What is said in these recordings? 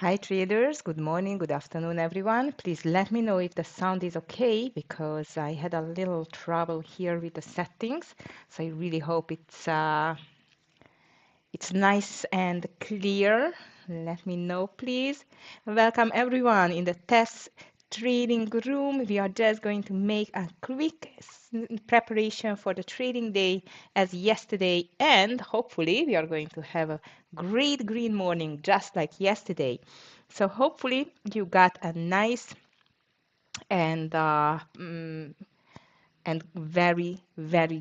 Hi traders, good morning, good afternoon everyone. Please let me know if the sound is okay because I had a little trouble here with the settings. So I really hope it's nice and clear. Let me know please. Welcome everyone in the TEFS Trading Room. We are just going to make a quick preparation for the trading day as yesterday, and hopefully we are going to have a great green morning just like yesterday. So hopefully you got a nice and very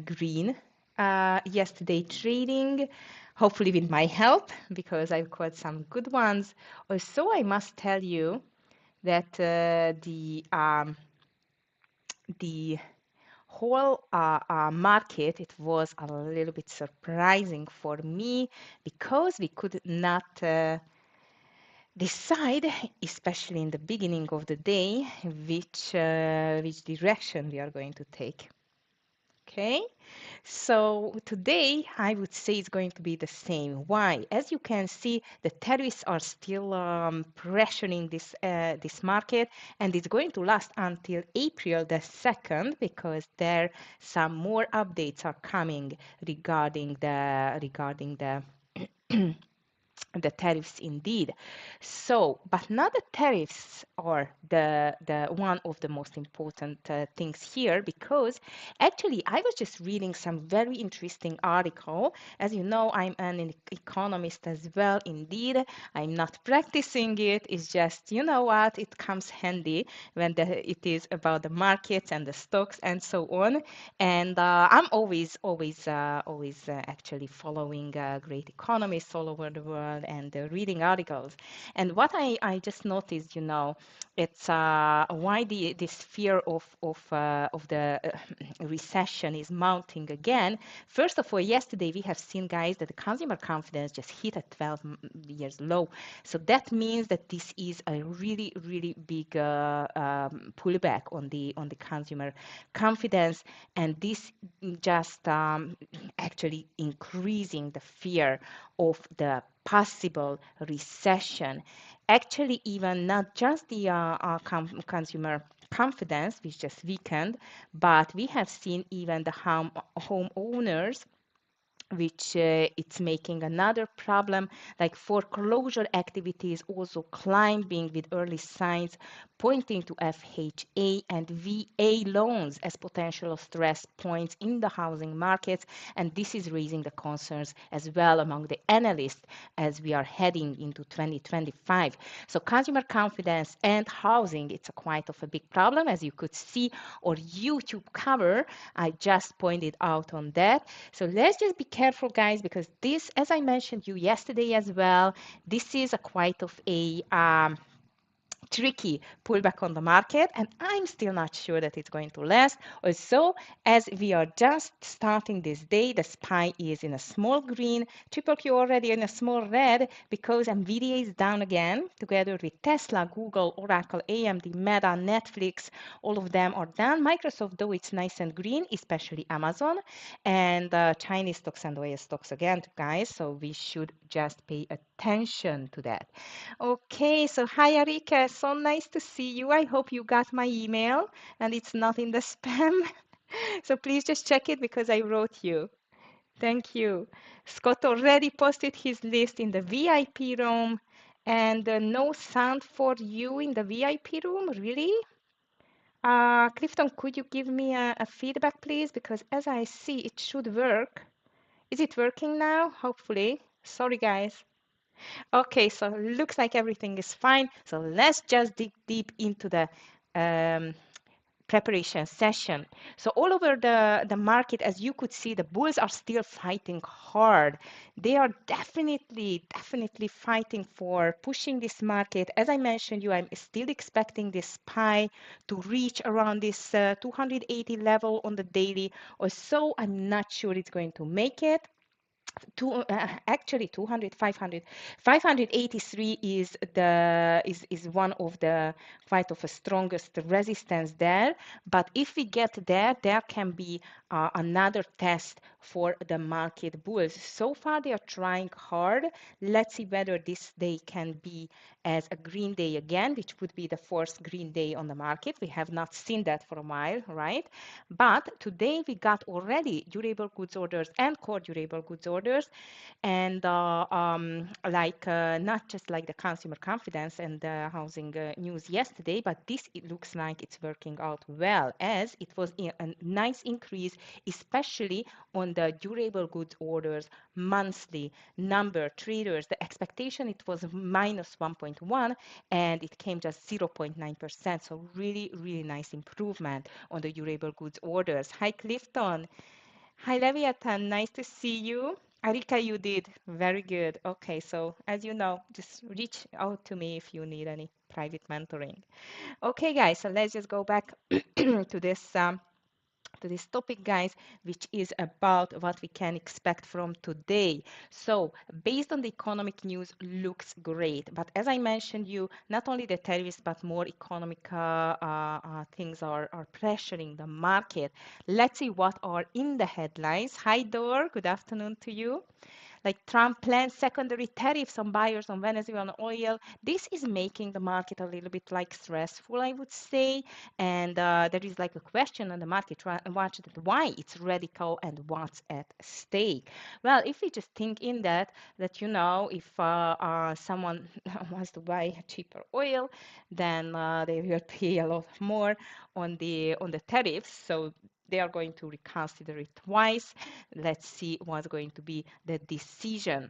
green yesterday trading, hopefully with my help because I've caught some good ones. Also, I must tell you that the whole market, it was a little bit surprising for me because we could not decide, especially in the beginning of the day, which direction we are going to take. Okay, so today I would say it's going to be the same. Why? As you can see, the tariffs are still pressuring this market, and it's going to last until April the 2nd because there some more updates are coming regarding the the tariffs indeed. So, but not the tariffs are the one of the most important things here because actually I was just reading some very interesting article. As you know, I'm an economist as well. Indeed, I'm not practicing it. It's just, you know what, it comes handy when it is about the markets and the stocks and so on. And I'm always actually following great economists all over the world and reading articles. And what I just noticed, it's why this fear of the recession is mounting again. First of all, yesterday we have seen, guys, that the consumer confidence just hit a 12 years low. So that means that this is a really big pullback on the consumer confidence, and this just actually increasing the fear of the possible recession. Actually, even not just the consumer confidence, which just weakened, but we have seen even the homeowners, which it's making another problem, like foreclosure activities also climbing with early signs pointing to FHA and VA loans as potential stress points in the housing markets. And this is raising the concerns as well among the analysts as we are heading into 2025. So consumer confidence and housing, it's a quite of a big problem, as you could see or YouTube cover. I just pointed out on that. So let's just be careful, guys, because this, as I mentioned you yesterday as well, this is a quite of a tricky pullback on the market, and I'm still not sure that it's going to last. Also, as we are just starting this day, the SPY is in a small green, triple Q already in a small red because Nvidia is down again, together with Tesla, Google, Oracle, AMD, Meta, Netflix. All of them are down. Microsoft, though, it's nice and green, especially Amazon, and Chinese stocks and oil stocks again, guys. So we should just pay attention to that. Okay, so hi Arika, so nice to see you. I hope you got my email and it's not in the spam. So please just check it because I wrote you. Thank you. Scott already posted his list in the VIP room, and no sound for you in the VIP room, really? Clifton, could you give me a feedback, please? Because as I see, it should work. Is it working now? Hopefully. Sorry, guys. Okay, so looks like everything is fine. So let's just dig deep into the um, preparation session. So all over the market, as you could see, the bulls are still fighting hard. They are definitely fighting for pushing this market. As I mentioned you, I'm still expecting this SPY to reach around this 280 level on the daily or so. I'm not sure it's going to make it. Actually 200, 500, 583 is the is one of the quite of a strongest resistance there. But if we get there, there can be another test for the market bulls. So far they are trying hard. Let's see whether this day can be as a green day again, which would be the fourth green day on the market. We have not seen that for a while, right? But today we got already durable goods orders and core durable goods orders, and not just like the consumer confidence and the housing news yesterday, but this it looks like it's working out well, as it was a nice increase, especially on the durable goods orders monthly number. Traders, the expectation it was minus 1.1 and it came just 0.9%. So really, really nice improvement on the durable goods orders. Hi, Clifton. Hi, Leviathan. Nice to see you. Arika, you did very good. Okay, so as you know, just reach out to me if you need any private mentoring. Okay, guys, so let's just go back to this topic, guys, which is about what we can expect from today. So based on the economic news, looks great, but as I mentioned you, not only the tariffs but more economic things are pressuring the market. Let's see what are in the headlines. Hi Dor, good afternoon to you. Like Trump plans secondary tariffs on buyers on Venezuelan oil. This is making the market a little bit like stressful, I would say. And there is like a question on the market, watch that why it's radical and what's at stake. Well, if we just think in that if someone wants to buy cheaper oil, then they will pay a lot more on the tariffs. So they are going to reconsider it twice. Let's see what's going to be the decision.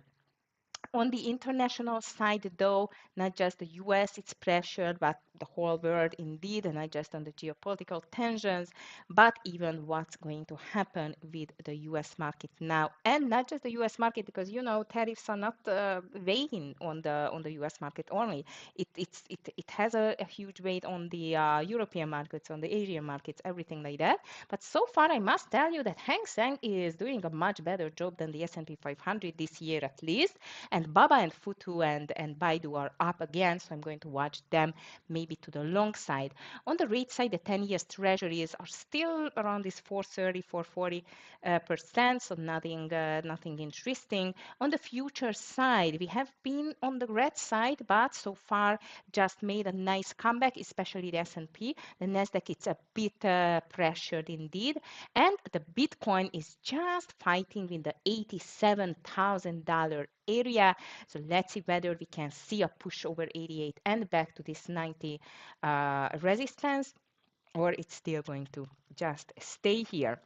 On the international side, though, not just the US it's pressured, but the whole world indeed, and not just on the geopolitical tensions, but even what's going to happen with the US market now. And not just the US market, because tariffs are not weighing on the US market only. It has a huge weight on the European markets, on the Asian markets, everything like that. But so far, I must tell you that Hang Seng is doing a much better job than the S&P 500 this year at least. And Baba and Futu and Baidu are up again, so I'm going to watch them maybe to the long side. On the rate side, the 10 years treasuries are still around this 430, 440%, so nothing interesting. On the future side, we have been on the red side, but so far just made a nice comeback, especially the S&P. The Nasdaq, it's a bit pressured indeed, and the Bitcoin is just fighting in the $87,000 area. So let's see whether we can see a push over 88 and back to this 90 resistance, or it's still going to just stay here.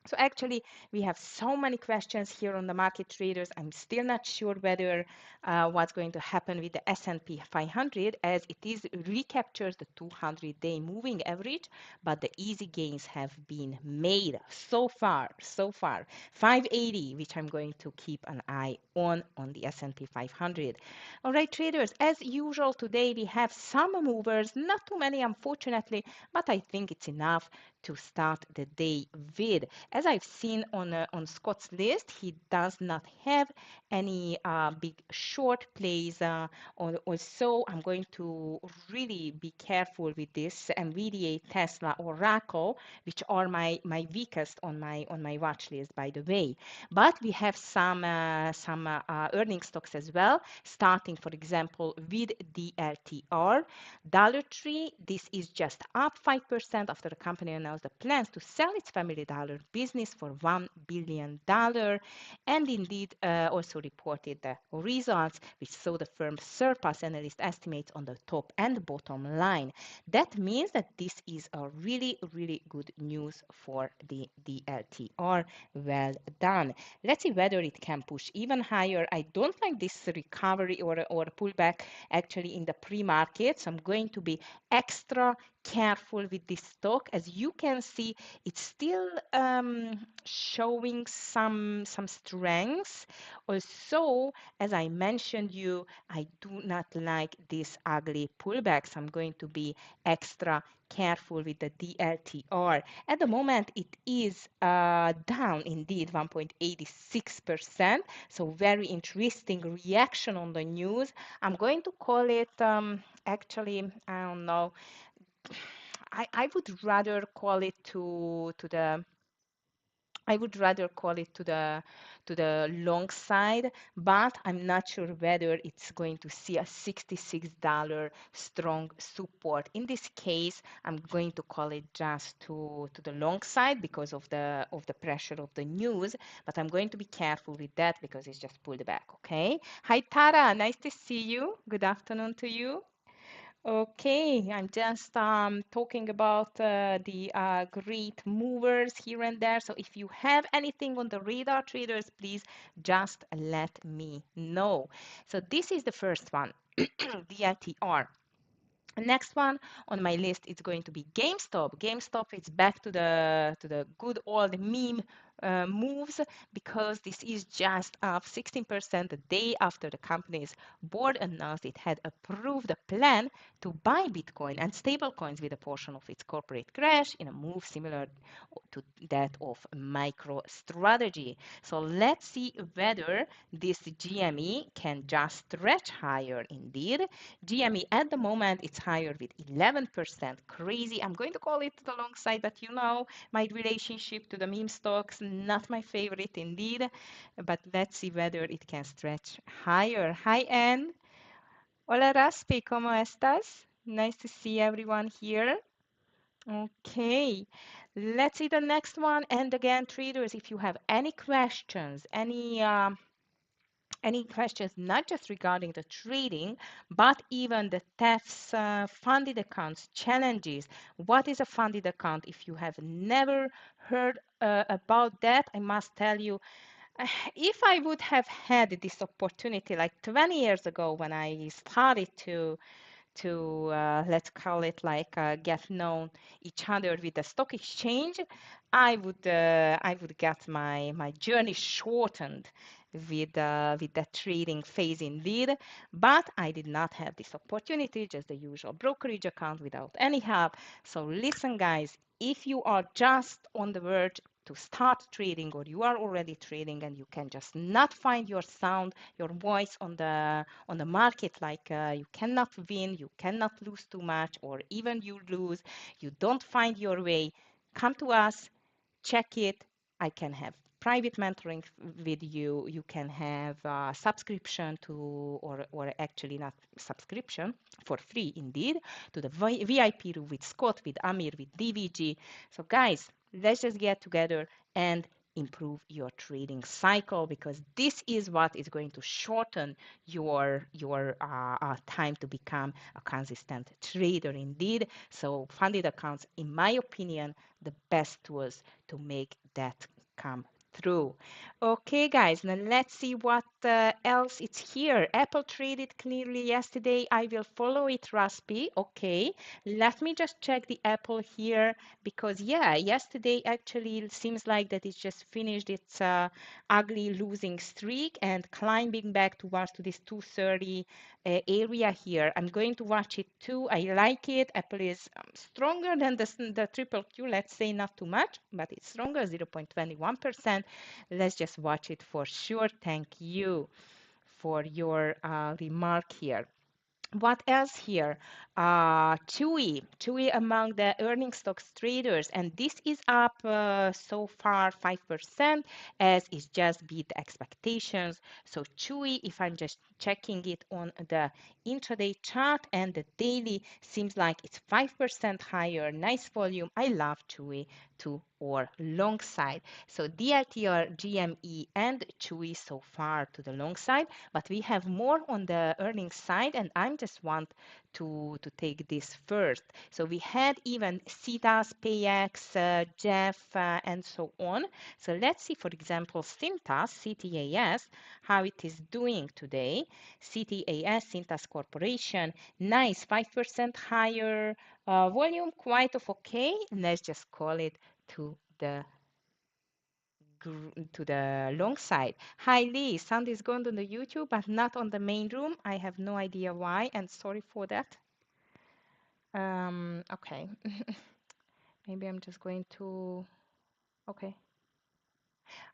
So actually, we have so many questions here on the market traders. I'm still not sure whether what's going to happen with the S&P 500, as it is recaptures the 200-day moving average, but the easy gains have been made so far. 580, which I'm going to keep an eye on the S&P 500. All right, traders, as usual today we have some movers, not too many unfortunately, but I think it's enough to start the day with. As I've seen on Scott's list, he does not have any big short plays. Also, I'm going to really be careful with this NVIDIA, Tesla, Oracle, which are my weakest on my watch list, by the way. But we have some earning stocks as well, starting, for example, with DLTR. Dollar Tree, this is just up 5% after the company announced the plans to sell its Family Dollar business for $1 billion, and indeed also reported the results, which saw the firm surpass analyst estimates on the top and bottom line. That means that this is a really, really good news for the DLTR. Well done. Let's see whether it can push even higher. I don't like this recovery or pullback actually in the pre-market, so I'm going to be extra careful with this stock. As you can see, it's still showing some strengths. Also, as I mentioned you, I do not like this ugly pullbacks. I'm going to be extra careful with the DLTR. At the moment, it is down indeed 1.86%. So very interesting reaction on the news. I'm going to call it actually, I don't know, I would rather call it to the I would rather call it to the long side, but I'm not sure whether it's going to see a $66 strong support. In this case, I'm going to call it just to the long side because of the pressure of the news, but I'm going to be careful with that because it's just pulled back, okay? Hi Tara, nice to see you. Good afternoon to you. Okay, I'm just talking about the great movers here and there. So if you have anything on the radar, traders, please just let me know. So this is the first one, the LTR. Next one on my list is going to be GameStop. GameStop is back to the good old meme moves because this is just up 16% the day after the company's board announced it had approved a plan to buy Bitcoin and stablecoins with a portion of its corporate cash in a move similar to that of MicroStrategy. So let's see whether this GME can just stretch higher indeed. GME at the moment it's higher with 11%. Crazy. I'm going to call it the long side, but you know my relationship to the meme stocks, not my favorite indeed. But let's see whether it can stretch higher. Hi, Anne. Hola, Raspi. ¿Cómo estás? Nice to see everyone here. Okay, let's see the next one. And again, traders, if you have any questions, not just regarding the trading, but even the TEFS funded accounts challenges. What is a funded account? If you have never heard about that, I must tell you, if I would have had this opportunity like 20 years ago when I started to let's call it like get known each other with the stock exchange, I would get my journey shortened with the trading phase indeed. But I did not have this opportunity, just the usual brokerage account without any help. So listen, guys, if you are just on the verge to start trading or you are already trading and you can just not find your sound, your voice on the market, like you cannot win, you cannot lose too much, or even you lose, you don't find your way, come to us, check it. I can have private mentoring with you. You can have a subscription to, or actually not subscription, for free indeed, to the VIP room with Scott, with Amir, with DVG. So guys, let's just get together and improve your trading cycle because this is what is going to shorten your time to become a consistent trader indeed. So funded accounts, in my opinion, the best tools to make that come through. Okay, guys, now let's see what else it's here. Apple traded clearly yesterday. I will follow it, Raspi. Okay, let me just check the Apple here because, yeah, yesterday actually it seems like that it's just finished its ugly losing streak and climbing back towards to this 230 area here. I'm going to watch it too. I like it. Apple is stronger than the triple Q. Let's say not too much, but it's stronger, 0.21%. Let's just watch it for sure. Thank you for your remark here. What else here? Chewy among the earning stocks traders, and this is up so far 5% as it's just beat expectations. So Chewy, if I'm just checking it on the intraday chart and the daily, seems like it's 5% higher. Nice volume. I love Chewy to or long side. So DLTR, GME, and Chewy so far to the long side, but we have more on the earnings side, and I just want to take this first. So we had even CETAS, PayX, Jeff, and so on. So let's see, for example, Cintas, CTAS, how it is doing today. CTAS, Cintas Corporation, nice, 5% higher volume, quite of okay. Let's just call it to the long side. Hi Lee, sound is going on the YouTube, but not on the main room. I have no idea why, and sorry for that. Okay. Maybe I'm just going to, okay.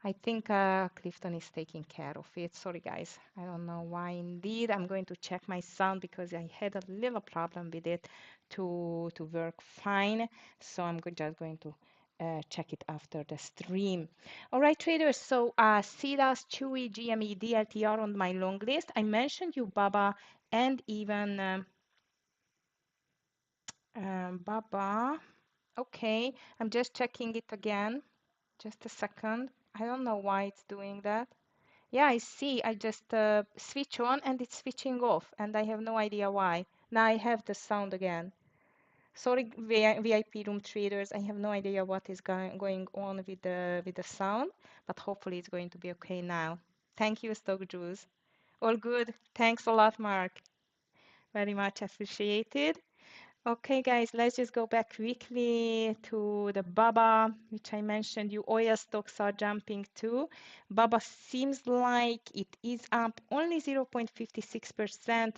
I think Clifton is taking care of it. Sorry, guys. I don't know why indeed. I'm going to check my sound because I had a little problem with it to work fine. So I'm just going to check it after the stream. All right, traders. So CDAS, Chewy, GME, DLTR on my long list. I mentioned you, Baba, and even Baba. Okay, I'm just checking it again. Just a second. I don't know why it's doing that. Yeah, I see. I just switch on and it's switching off, and I have no idea why. Now I have the sound again. Sorry, VIP room traders. I have no idea what is going on with the sound, but hopefully it's going to be okay now. Thank you, Stock Juice. All good. Thanks a lot, Mark. Very much appreciated. Okay, guys, let's just go back quickly to the BABA, which I mentioned. You oil stocks are jumping too. BABA seems like it is up only 0.56%.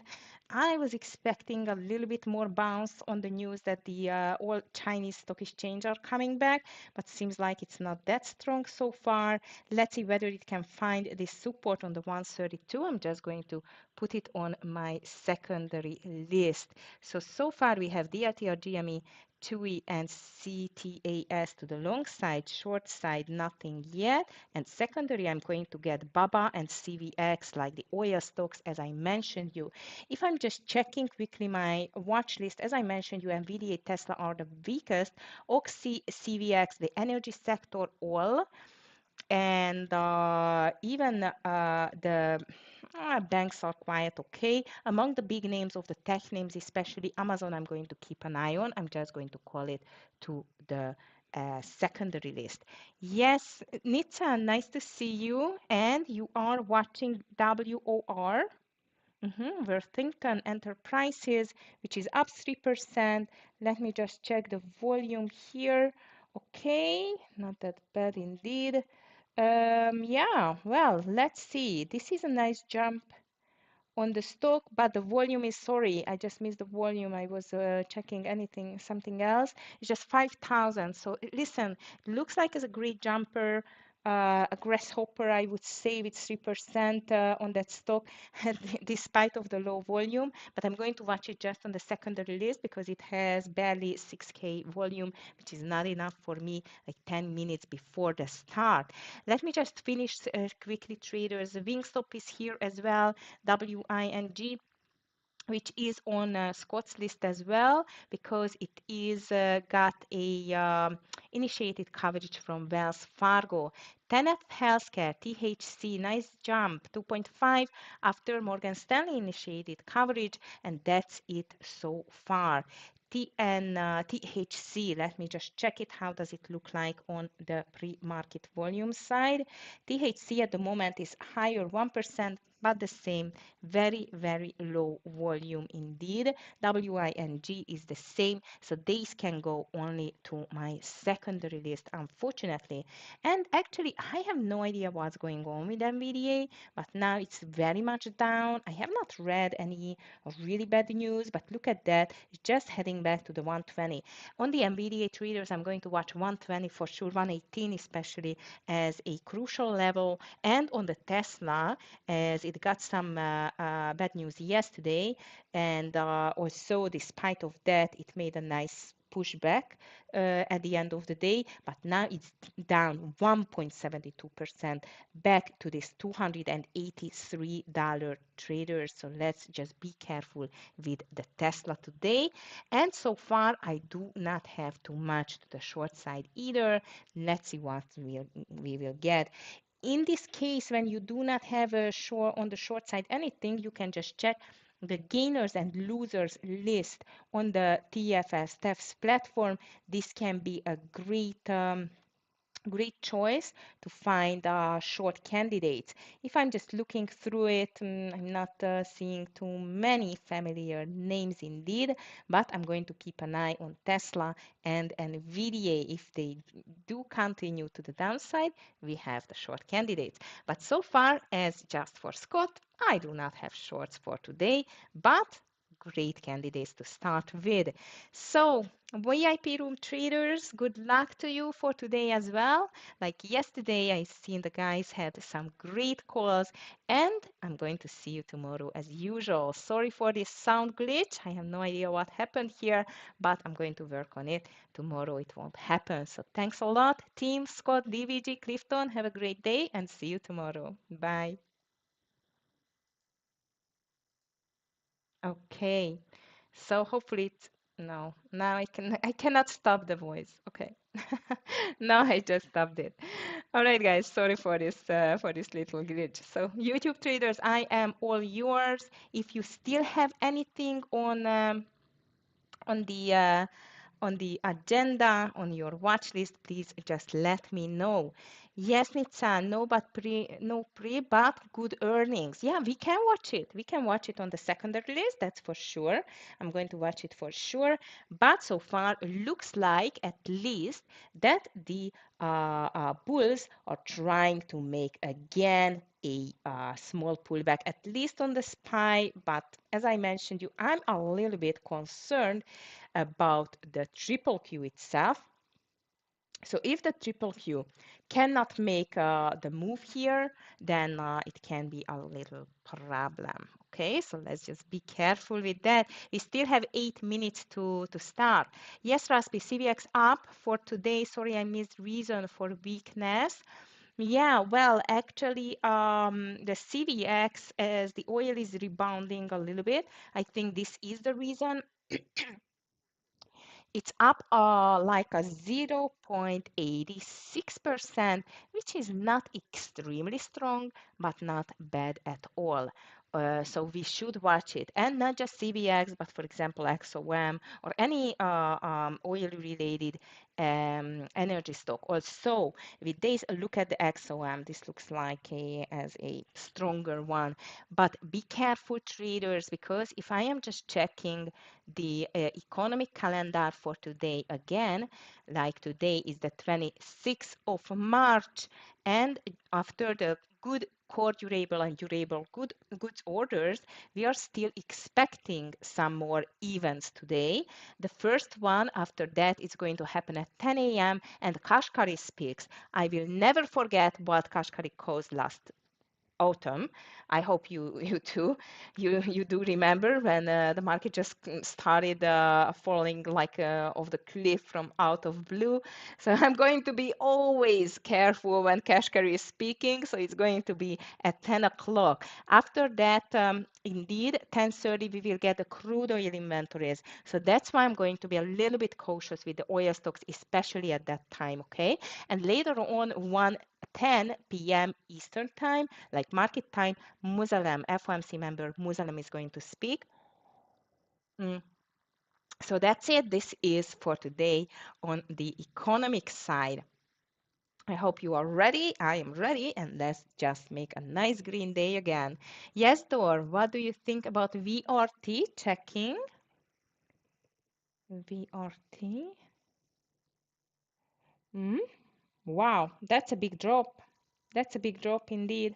I was expecting a little bit more bounce on the news that the all Chinese stock exchange are coming back, but seems like it's not that strong so far. Let's see whether it can find this support on the 132. I'm just going to put it on my secondary list. So far we have DLTR, GME, TUI, and CTAS to the long side, short side, nothing yet. And secondary, I'm going to get BABA and CVX, like the oil stocks, as I mentioned you. If I'm just checking quickly my watch list, as I mentioned you, NVIDIA, Tesla are the weakest. Oxy, CVX, the energy sector, oil, and even the banks are quite okay. Among the big names of the tech names, especially Amazon, I'm going to keep an eye on. I'm just going to call it to the secondary list. Yes, Nitsa, nice to see you. And you are watching WOR. Worthington Enterprises, which is up 3%. Let me just check the volume here. Okay, not that bad indeed. Yeah, well, let's see. This is a nice jump on the stock, but the volume is, sorry, I just missed the volume. I was checking something else. It's just 5,000. So listen, it looks like it's a great jumper, a grasshopper, I would say, with 3% on that stock, despite of the low volume. But I'm going to watch it just on the secondary list because it has barely 6K volume, which is not enough for me, like 10 minutes before the start. Let me just finish quickly, traders. Wingstop is here as well. WING, which is on Scott's list as well because it is got a initiated coverage from Wells Fargo. TENF Healthcare, THC, nice jump, 2.5 after Morgan Stanley initiated coverage, and that's it so far. THC, let me just check it. How does it look like on the pre-market volume side? THC at the moment is higher 1%, but the same, very, very low volume indeed. WING is the same, so these can go only to my secondary list, unfortunately. And actually, I have no idea what's going on with NVDA, but now it's very much down. I have not read any really bad news, but look at that, it's just heading back to the 120. On the NVDA traders, I'm going to watch 120 for sure, 118 especially as a crucial level, and on the Tesla, as it got some bad news yesterday, and also despite of that, it made a nice pushback at the end of the day, but now it's down 1.72% back to this $283 trader. So let's just be careful with the Tesla today. And so far, I do not have too much to the short side either. Let's see what we will get. In this case, when you do not have a short on the short side anything, you can just check the gainers and losers list on the TEFS platform. This can be a great choice to find short candidates. If I'm just looking through it, I'm not seeing too many familiar names indeed, but I'm going to keep an eye on Tesla and Nvidia. If they do continue to the downside, we have the short candidates. But so far as just for Scott, I do not have shorts for today, but great candidates to start with. So VIP room traders, good luck to you for today as well. Like yesterday, I seen the guys had some great calls, and I'm going to see you tomorrow as usual. Sorry for this sound glitch. I have no idea what happened here, but I'm going to work on it. Tomorrow it won't happen. So thanks a lot, team Scott, DVG, Clifton. Have a great day and see you tomorrow. Bye. Okay. So hopefully it's no. Now I cannot stop the voice. Okay. Now I just stopped it. All right, guys. Sorry for this little glitch. So YouTube traders, I am all yours. If you still have anything on the on the agenda, on your watch list, please just let me know. Yes, Nitsa, no pre, but good earnings. Yeah, we can watch it. We can watch it on the secondary list, that's for sure. I'm going to watch it for sure. But so far, it looks like at least that the bulls are trying to make again a small pullback, at least on the SPY. But as I mentioned you, I'm a little bit concerned about the triple Q itself. So if the triple Q cannot make the move here, then it can be a little problem. Okay, so let's just be careful with that. We still have 8 minutes to start. Yes, Raspi, CVX up for today. Sorry, I missed reason for weakness. Yeah, well, actually, the CVX, as the oil is rebounding a little bit, I think this is the reason. It's up like a 0.86%, which is not extremely strong, but not bad at all. So we should watch it, and not just CVX, but for example, XOM or any oil-related energy stock. Also, with this, look at the XOM. This looks like as a stronger one. But be careful, traders, because if I am just checking the economic calendar for today again, like today is the 26th of March, and after the good core durable and durable goods orders, we are still expecting some more events today. The first one after that is going to happen at 10 a.m. and Kashkari speaks. I will never forget what Kashkari caused last autumn. I hope you too. You do remember when the market just started falling like off the cliff from out of blue. So I'm going to be always careful when Kashkari is speaking. So it's going to be at 10 o'clock. After that, indeed, 10:30 we will get the crude oil inventories. So that's why I'm going to be a little bit cautious with the oil stocks, especially at that time. Okay, and later on 1:10 p.m. Eastern time, like market time, Musalem, FOMC member Musalem is going to speak. Mm. So that's it. This is for today on the economic side. I hope you are ready. I am ready, and let's just make a nice green day again. Yes, Dor, what do you think about VRT? Checking. VRT. Mm? Wow, that's a big drop. That's a big drop indeed.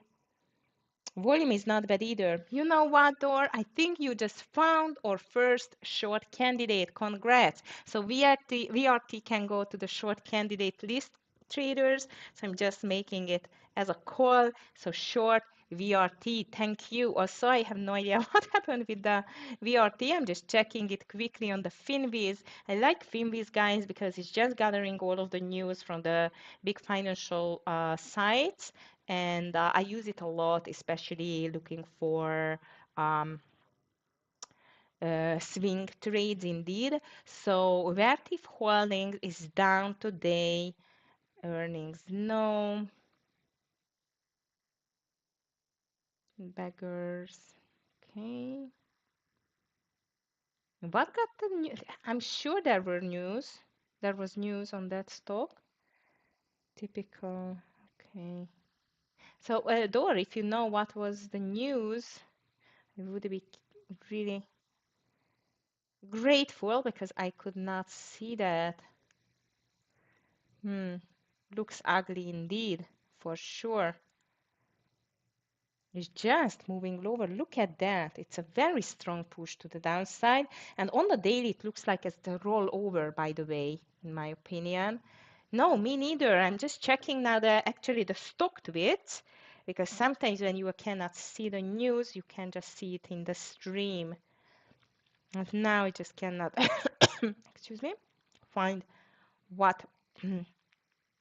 Volume is not bad either. You know what, Dor? I think you just found our first short candidate. Congrats. So VRT can go to the short candidate list, traders. So I'm just making it as a call. So short VRT. Thank you. Also, I have no idea what happened with the VRT. I'm just checking it quickly on the Finviz. I like Finviz, guys, because it's just gathering all of the news from the big financial sites, and I use it a lot, especially looking for um, swing trades indeed. So Vertiv Holdings is down today. Earnings no. Beggars. Okay. What got the news? I'm sure there were news. There was news on that stock. Typical. Okay. So, Dor, if you know what was the news, I would be really grateful because I could not see that. Hmm. Looks ugly indeed, for sure. It's just moving lower. Look at that. It's a very strong push to the downside. And on the daily, it looks like it's the rollover, by the way, in my opinion. No, me neither. I'm just checking now actually the stock tweets because sometimes when you cannot see the news, you can just see it in the stream. And now I just cannot, excuse me, find what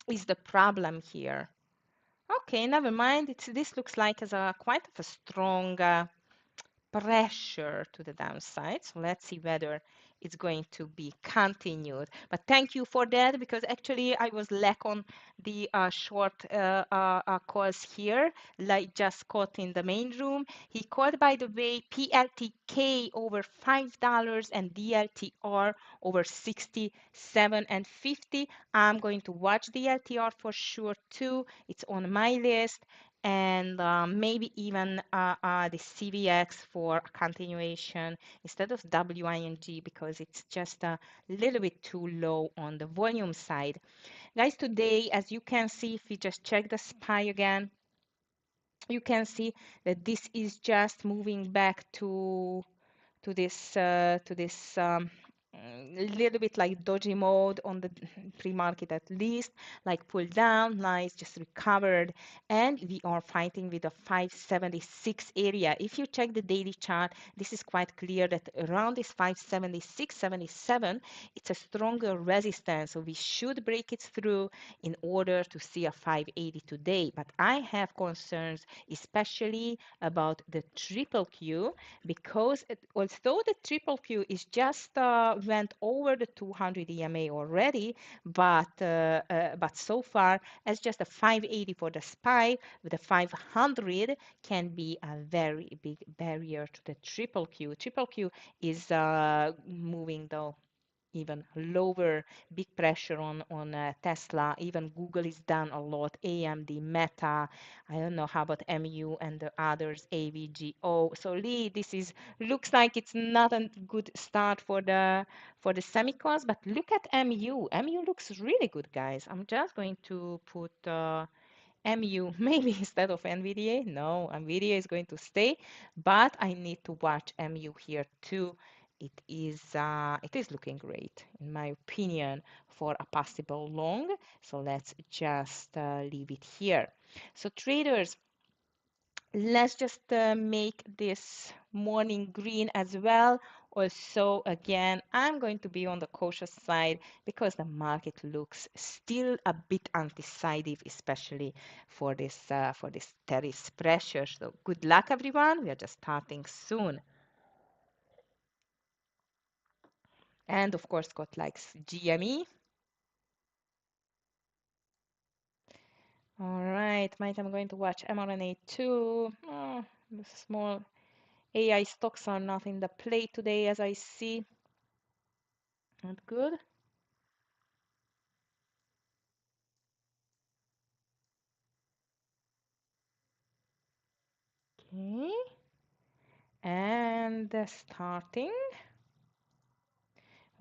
is the problem here. Okay, never mind. This looks like as a quite of a strong pressure to the downside. So let's see whether it's going to be continued. But thank you for that because actually I was lack on the short calls here, like just caught in the main room. He called, by the way, PLTK over $5 and DLTR over 67 and 50. I'm going to watch DLTR for sure too. It's on my list and maybe even the CVX for a continuation instead of WING because it's just a little bit too low on the volume side. Guys, today, as you can see, if we just check the SPY again, you can see that this is just moving back to this little bit like dodgy mode on the pre-market, at least like pull down, nice, just recovered, and we are fighting with a 576 area. If you check the daily chart, this is quite clear that around this 576 77 it's a stronger resistance, so we should break it through in order to see a 580 today. But I have concerns especially about the triple Q because although the triple Q is just went over the 200 EMA already, but so far as just a 580 for the SPY, with a 500 can be a very big barrier to the triple Q. Triple Q is moving though even lower, big pressure on Tesla. Even Google is down a lot. AMD, Meta, I don't know how about MU and the others, AVGO. So Lee, this is looks like it's not a good start for the semicons, but look at MU. MU looks really good, guys. I'm just going to put MU maybe instead of NVDA. No, NVDA is going to stay, but I need to watch MU here too. It is looking great in my opinion for a possible long. So let's just leave it here. So traders, let's just make this morning green as well. Also, again, I'm going to be on the cautious side because the market looks still a bit undecided, especially for this tariff pressure. So good luck, everyone. We are just starting soon. And of course, Scott likes GME. All right, might I'm going to watch mRNA too. Oh, the small AI stocks are not in the play today, as I see. Not good. Okay, and starting.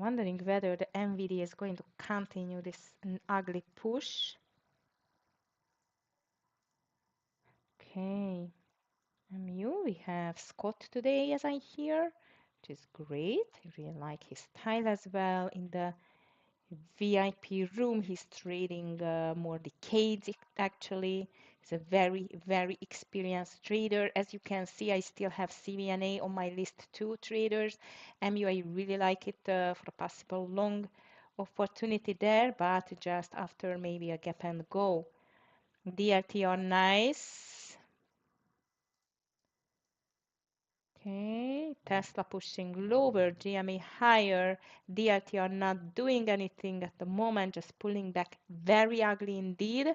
Wondering whether the NVIDIA is going to continue this ugly push. Okay, MU, we have Scott today, as I hear, which is great. I really like his style as well. In the VIP room, he's trading more decades actually. He's a very, very experienced trader. As you can see, I still have CVNA on my list too, traders. MU, I really like it for a possible long opportunity there, but just after maybe a gap and go. DLT are nice. Okay, Tesla pushing lower, GME higher, DLT are not doing anything at the moment, just pulling back very ugly indeed.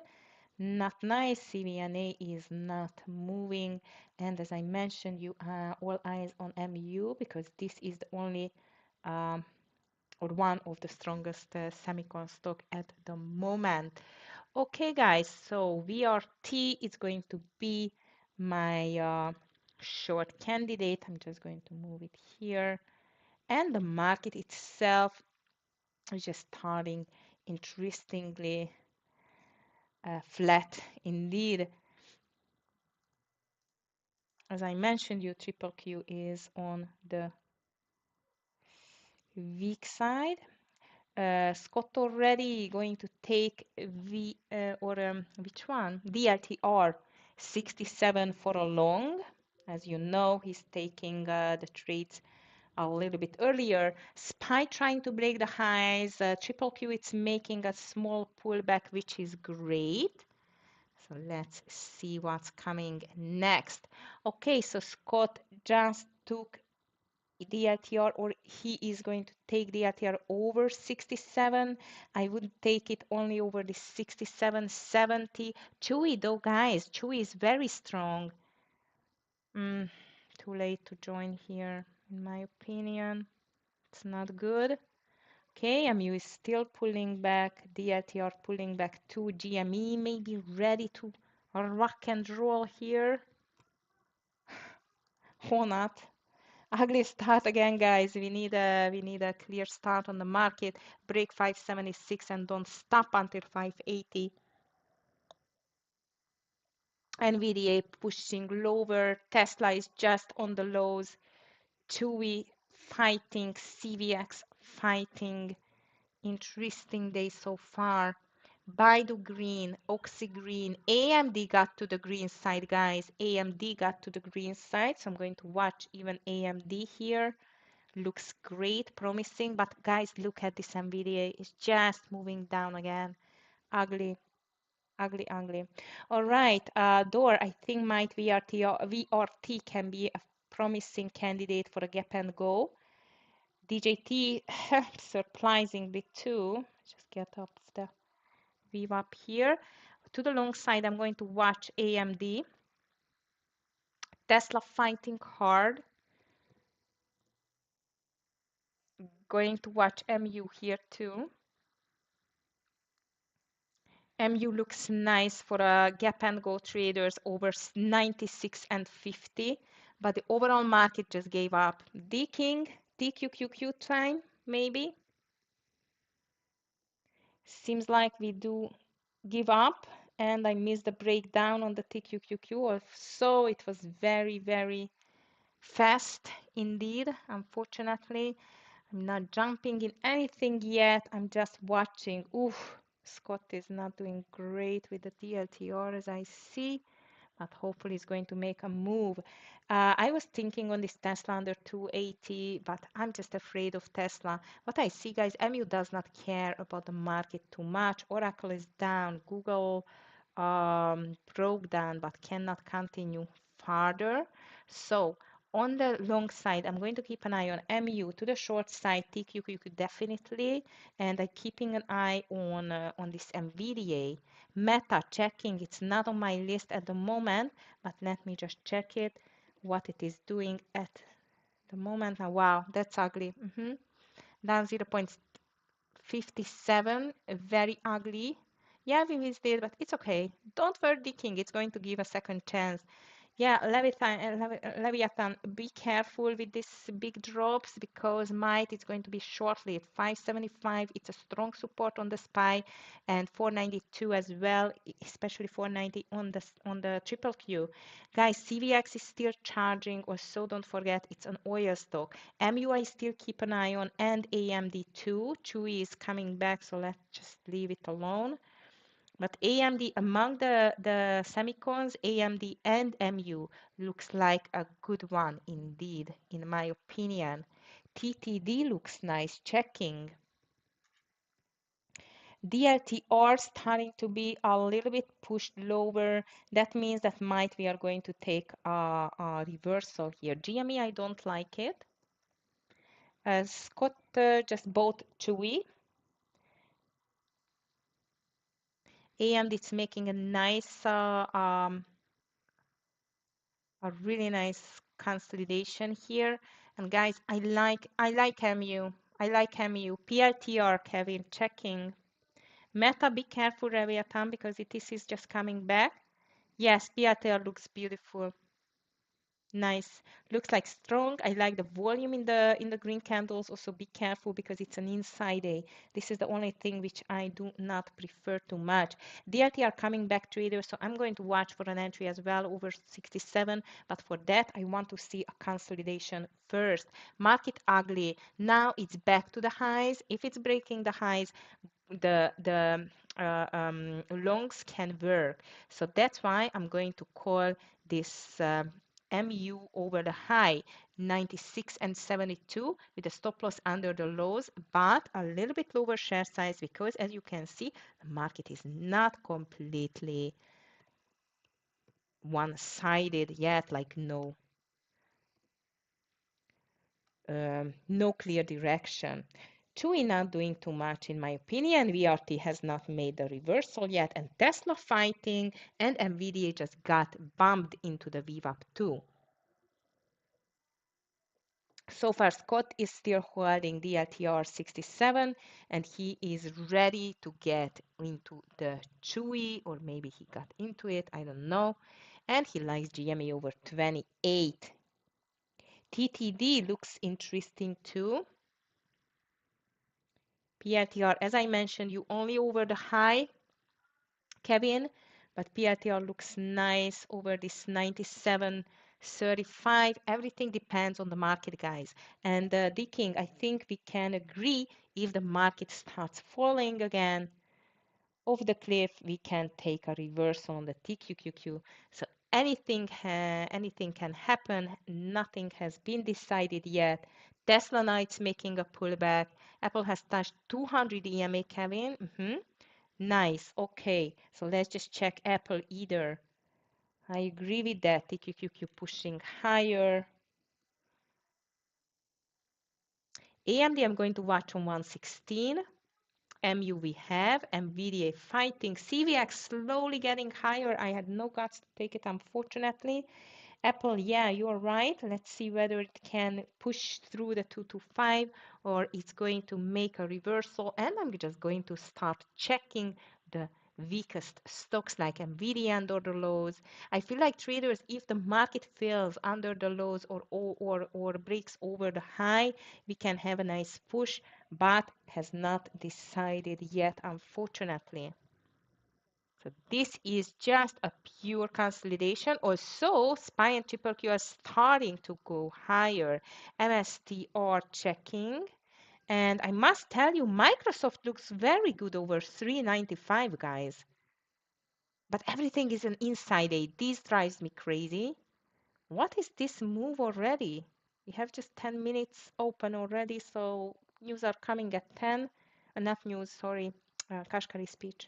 Not nice, CVNA is not moving, and as I mentioned, you are all eyes on MU because this is the only um, or one of the strongest semicon stock at the moment. Okay, guys, so VRT is going to be my short candidate. I'm just going to move it here. And the market itself is just starting interestingly flat indeed. As I mentioned, you triple Q is on the weak side. Scott already going to take which one? DLTR 67 for a long. As you know, he's taking the trades a little bit earlier. SPY trying to break the highs. Triple Q, it's making a small pullback, which is great. So let's see what's coming next. Okay, so Scott just took DLTR, or he is going to take DLTR over 67. I would take it only over the 67.70. Chewy though, guys, Chewy is very strong. Too late to join here, in my opinion. It's not good. Okay, MU is still pulling back. DLTR pulling back too. GME may be ready to rock and roll here. Or not. Ugly start again, guys. We need a clear start on the market. Break 576 and don't stop until 580. NVDA pushing lower. Tesla is just on the lows. Chewy fighting. CVX fighting. Interesting day so far. Baidu green, Oxy green, AMD got to the green side, guys. AMD got to the green side, so I'm going to watch even AMD here. Looks great, promising, but guys, look at this NVDA. It's just moving down again. Ugly, ugly, ugly. All right, Door, I think might VRT can be a promising candidate for a gap and go. DJT, surprisingly too. Just get up the VWAP here. To the long side, I'm going to watch AMD. Tesla fighting hard. Going to watch MU here too. MU looks nice for a gap and go traders over 96 and 50, but the overall market just gave up. D King, TQQQ time, maybe. Seems like we do give up, and I missed the breakdown on the TQQQ. So it was very, very fast indeed, unfortunately. I'm not jumping in anything yet. I'm just watching. Oof, Scott is not doing great with the DLTR as I see, but hopefully he's going to make a move. I was thinking on this Tesla under 280, but I'm just afraid of Tesla. What I see, guys, MU does not care about the market too much. Oracle is down. Google broke down, but cannot continue farther. So on the long side, I'm going to keep an eye on MU. To the short side, TQQQ definitely, and I'm keeping an eye on this NVDA. Meta checking, it's not on my list at the moment, but let me just check it, what it is doing at the moment. Now, wow, that's ugly. Down 0.57, very ugly. Yeah, we missed it, but it's okay. Don't worry, King, it's going to give a second chance. Yeah, Leviathan, be careful with these big drops because might is going to be short-lived. 575, it's a strong support on the SPY, and 492 as well, especially 490 on the triple Q. Guys, CVX is still charging, also don't forget it's an oil stock. MUI still keep an eye on, and AMD too. Chewy is coming back, so let's just leave it alone. But AMD, among the semicons, AMD and MU looks like a good one indeed, in my opinion. TTD looks nice, checking. DLTR starting to be a little bit pushed lower. That means that might we are going to take a reversal here. GME, I don't like it. Scott just bought Chewy. AMD, it's making a nice a really nice consolidation here. And guys, I like MU. I like MU. PLTR, Kevin, checking. Meta, be careful, Leviathan, because it is just coming back. Yes, PLTR looks beautiful. Nice. Looks like strong. I like the volume in the green candles. Also be careful because it's an inside A. This is the only thing which I do not prefer too much. DLT are coming back traders, so I'm going to watch for an entry as well over 67. But for that, I want to see a consolidation first. Market ugly. Now it's back to the highs. If it's breaking the highs, the longs can work. So that's why I'm going to call this MU over the high 96 and 72 with a stop loss under the lows, but a little bit lower share size because as you can see, the market is not completely one-sided yet, like no clear direction. TUI not doing too much in my opinion. VRT has not made the reversal yet, and Tesla fighting, and NVIDIA just got bumped into the VWAP too. So far, Scott is still holding the LTR 67, and he is ready to get into the Chewy, or maybe he got into it, I don't know. And he likes GME over 28. TTD looks interesting too. PLTR, as I mentioned, you only over the high, Kevin, but PLTR looks nice over this 97.35. Everything depends on the market, guys. And Dicking, I think we can agree if the market starts falling again off the cliff, we can take a reversal on the TQQQ. So anything can happen. Nothing has been decided yet. Tesla now it's making a pullback. Apple has touched 200 EMA, Kevin. Nice. Okay. So let's just check Apple either. I agree with that. TQQQ pushing higher. AMD I'm going to watch on 116. MU we have, NVIDIA fighting, CVX slowly getting higher. I had no guts to take it, unfortunately. Apple, yeah, you're right. Let's see whether it can push through the 225 or it's going to make a reversal. And I'm just going to start checking the weakest stocks like Nvidia under the lows. I feel like traders, if the market fails under the lows or breaks over the high, we can have a nice push, but has not decided yet, unfortunately. So this is just a pure consolidation. Also, SPY and triple Q are starting to go higher. MSTR checking. And I must tell you, Microsoft looks very good over 395, guys. But everything is an inside A. This drives me crazy. What is this move already? We have just 10 minutes open already, so news are coming at 10. Not news, sorry, Kashkari speech.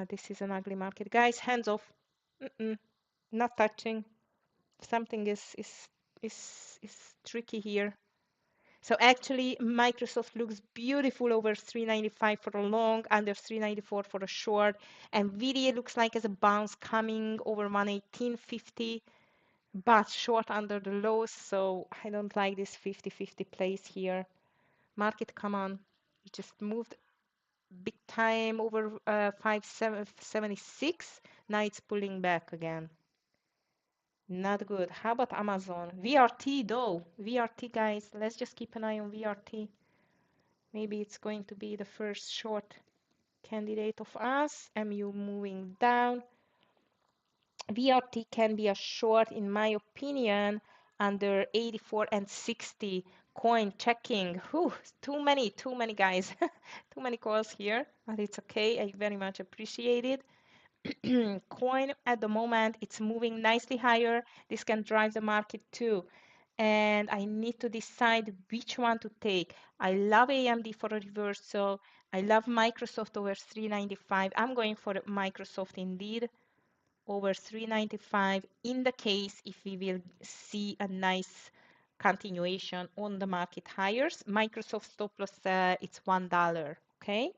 This is an ugly market. Guys, hands off. Not touching. Something is tricky here. So actually, Microsoft looks beautiful over 395 for a long, under 394 for a short. Nvidia looks like as a bounce coming over 118.50, but short under the lows. So I don't like this 50-50 place here. Market, come on. It just moved big time over 576. Now it's pulling back again. Not good. How about Amazon? VRT though. VRT, guys. Let's just keep an eye on VRT. Maybe it's going to be the first short candidate of us. MU moving down. VRT can be a short, in my opinion, under 84 and 60. Coin checking. Whew, too many guys. Too many calls here, but it's okay. I very much appreciate it. Coin at the moment, it's moving nicely higher. This can drive the market too. And I need to decide which one to take. I love AMD for a reversal. I love Microsoft over 395. I'm going for Microsoft indeed over 395 in the case if we will see a nice continuation on the market higher. Microsoft stop loss, it's $1, okay?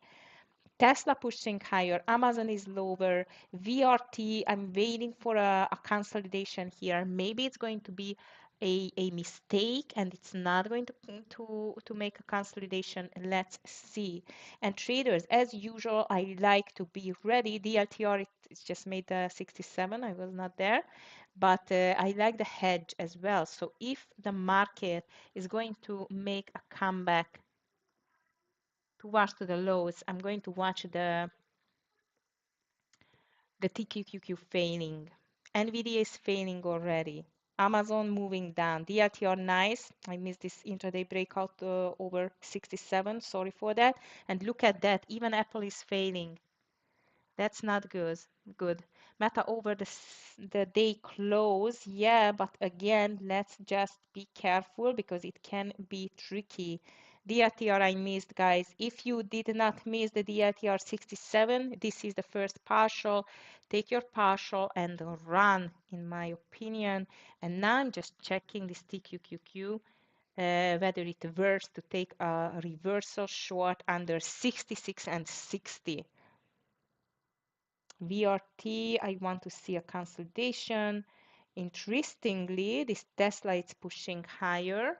Tesla pushing higher, Amazon is lower, VRT, I'm waiting for a consolidation here. Maybe it's going to be a mistake and it's not going to make a consolidation. Let's see. And traders, as usual, I like to be ready. DLTR, it's just made the 67. I was not there, but I like the hedge as well. So if the market is going to make a comeback towards to the lows, I'm going to watch the TQQQ failing. NVIDIA is failing already. Amazon moving down. DLTR nice. I missed this intraday breakout over 67. Sorry for that. And look at that. Even Apple is failing. That's not good. Good. Meta over the day close. Yeah, but again, let's just be careful because it can be tricky. DLTR I missed, guys. If you did not miss the DLTR 67, this is the first partial. Take your partial and run, in my opinion. And now I'm just checking this TQQQ. Whether it worth to take a reversal short under 66 and 60. VRT, I want to see a consolidation. Interestingly, this Tesla is pushing higher.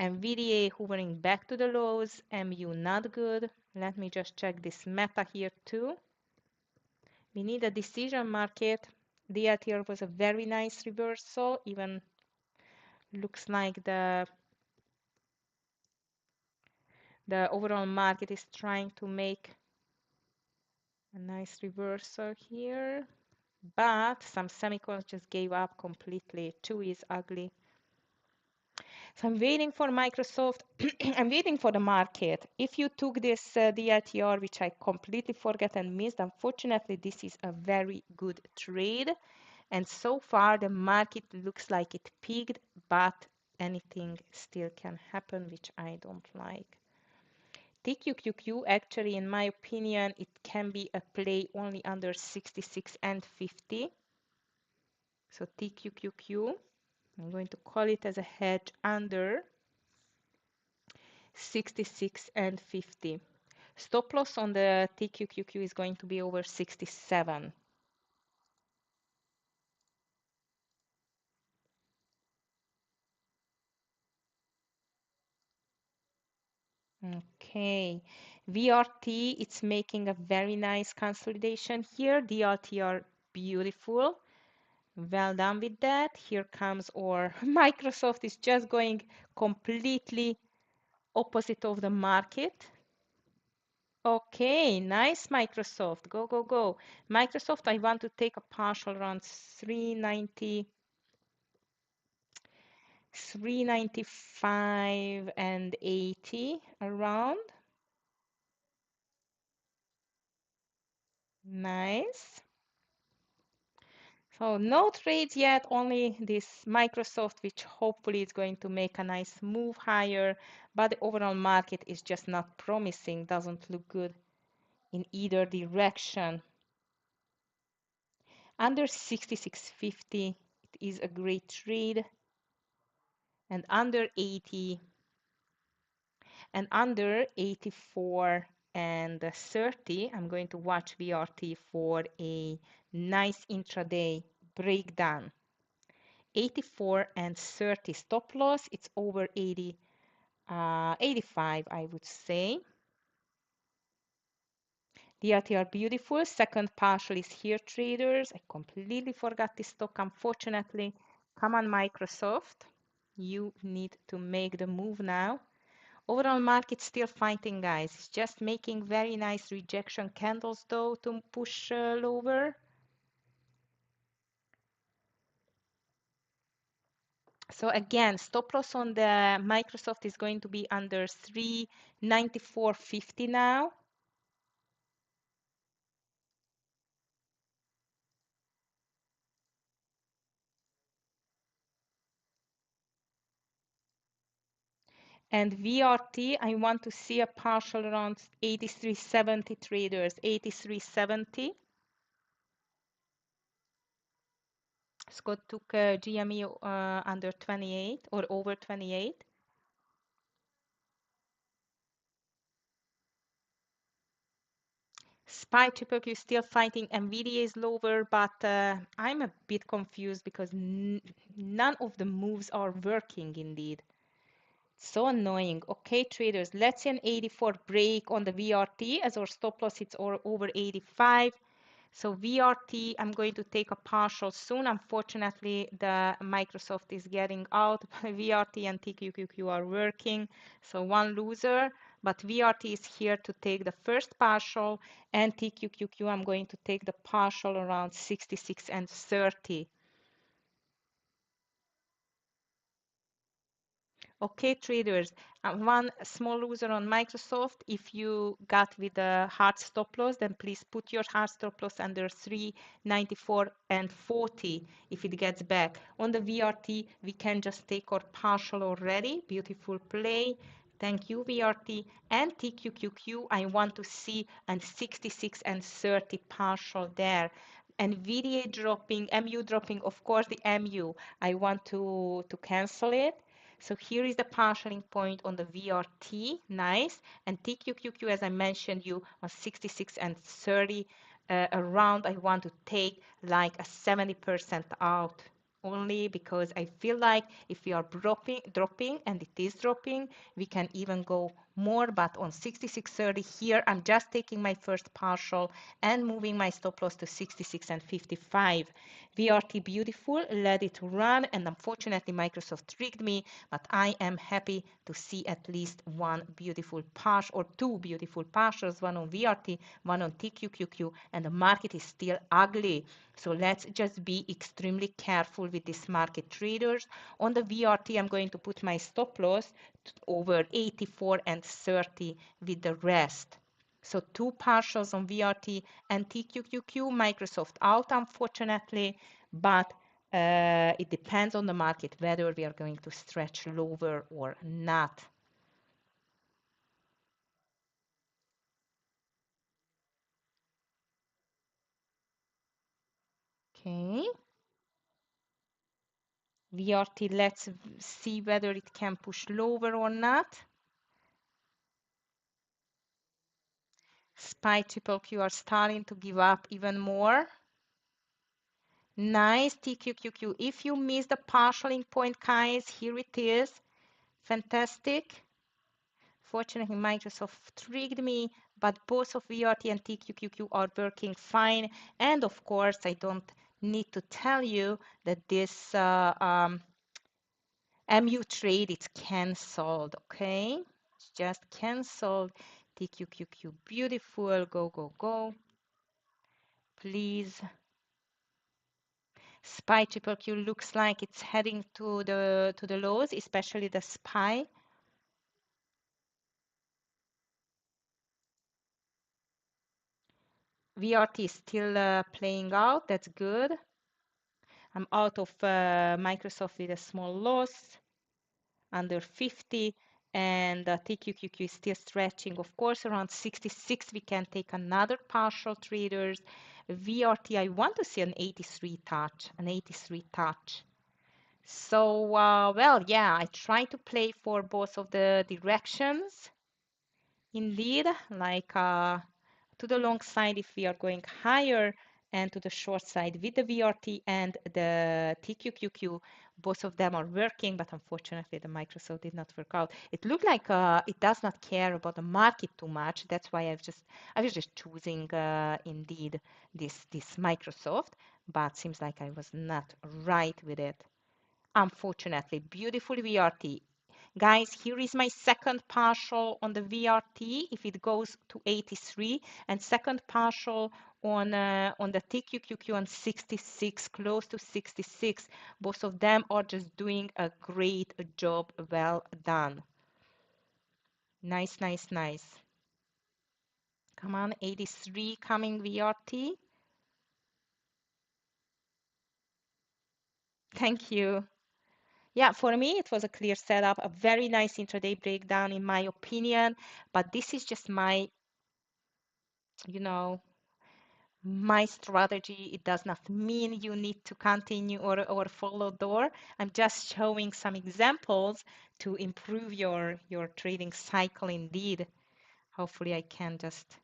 NVIDIA hovering back to the lows. MU not good. Let me just check this Meta here too. We need a decision market. DLTR was a very nice reversal. Even looks like the overall market is trying to make a nice reversal here. But some semicons just gave up completely. Two is ugly. So I'm waiting for Microsoft. I'm waiting for the market. If you took this DLTR, which I completely forgot and missed, unfortunately, this is a very good trade. And so far, the market looks like it peaked, but anything still can happen, which I don't like. TQQQ, actually, in my opinion, it can be a play only under 66 and 50. So TQQQ, I'm going to call it as a hedge under 66 and 50. Stop loss on the TQQQ is going to be over 67. Okay, VRT, it's making a very nice consolidation here. DLTR, beautiful. Well done with that. Here comes our Microsoft is just going completely opposite of the market. Okay, nice Microsoft. Go, go, go. Microsoft, I want to take a partial around 390, 395 and 80 around. Nice. So no trades yet, only this Microsoft, which hopefully is going to make a nice move higher, but the overall market is just not promising, doesn't look good in either direction. Under 66.50, it is a great trade, and under 80 and under 84 and 30, I'm going to watch VRT for a nice intraday breakdown. 84 and 30 stop loss, it's over 80, 85, I would say. DLT are beautiful. Second partial is here, traders. I completely forgot this stock, unfortunately. Come on, Microsoft. You need to make the move now. Overall market still fighting, guys. It's just making very nice rejection candles, though, to push lower. So again, stop loss on the Microsoft is going to be under 394.50 now. And VRT, I want to see a partial around 83.70 traders, 83.70. Scott took GME under 28 or over 28. SPY triple Q still fighting. NVIDIA is lower, but I'm a bit confused because none of the moves are working indeed. So annoying. Okay, traders, let's see an 84 break on the VRT as our stop loss hits over 85. So VRT, I'm going to take a partial soon. Unfortunately, the Microsoft is getting out. VRT and TQQQ are working. So one loser, but VRT is here to take the first partial, and TQQQ, I'm going to take the partial around 66 and 30. Okay, traders, one small loser on Microsoft. If you got with a hard stop loss, then please put your hard stop loss under 394 and 40 if it gets back. On the VRT, we can just take our partial already. Beautiful play. Thank you, VRT. And TQQQ, I want to see an 66 and 30 partial there. NVIDIA dropping, MU dropping, of course, the MU. I want to cancel it. So here is the partialing point on the VRT, nice. And TQQQ, as I mentioned you, on 66 and 30 around, I want to take like a 70% out only because I feel like if we are dropping and it is dropping, we can even go more, but on 66.30 here, I'm just taking my first partial and moving my stop loss to 66 and 55. VRT beautiful, let it run, and unfortunately Microsoft tricked me, but I am happy to see at least one beautiful partial or two beautiful partials, one on VRT, one on TQQQ, and the market is still ugly. So let's just be extremely careful with this market, traders. On the VRT, I'm going to put my stop loss over 84 and 30 with the rest. So two partials on VRT and TQQQ, Microsoft out unfortunately, but it depends on the market whether we are going to stretch lower or not. Okay, VRT, let's see whether it can push lower or not. SPY triple Q are starting to give up even more. Nice, TQQQ. If you missed the partialing point, guys, here it is. Fantastic. Fortunately, Microsoft tricked me, but both of VRT and TQQQ are working fine. And of course, I don't need to tell you that this MU trade is canceled, okay? It's just canceled. TQQQ, beautiful. Go, go, go. Please. SPY triple Q looks like it's heading to the lows, especially the SPY. VRT is still playing out. That's good. I'm out of Microsoft with a small loss under 50, and TQQQ is still stretching. Of course, around 66, we can take another partial, traders. VRT, I want to see an 83 touch, an 83 touch. So, well, yeah, I try to play for both of the directions. Indeed, like to the long side if we are going higher, and to the short side with the VRT and the TQQQ, both of them are working, but unfortunately the Microsoft did not work out. It looked like it does not care about the market too much. That's why I was just choosing indeed this Microsoft, but seems like I was not right with it. Unfortunately, beautiful VRT. Guys, here is my second partial on the VRT if it goes to 83, and second partial on the TQQQ on 66, close to 66. Both of them are just doing a great job. Well done. Nice, nice, nice. Come on, 83 coming VRT. Thank you. Yeah, for me, it was a clear setup, a very nice intraday breakdown, in my opinion. But this is just my, you know, my strategy. It does not mean you need to continue or follow door. I'm just showing some examples to improve your trading cycle indeed. Hopefully, I can just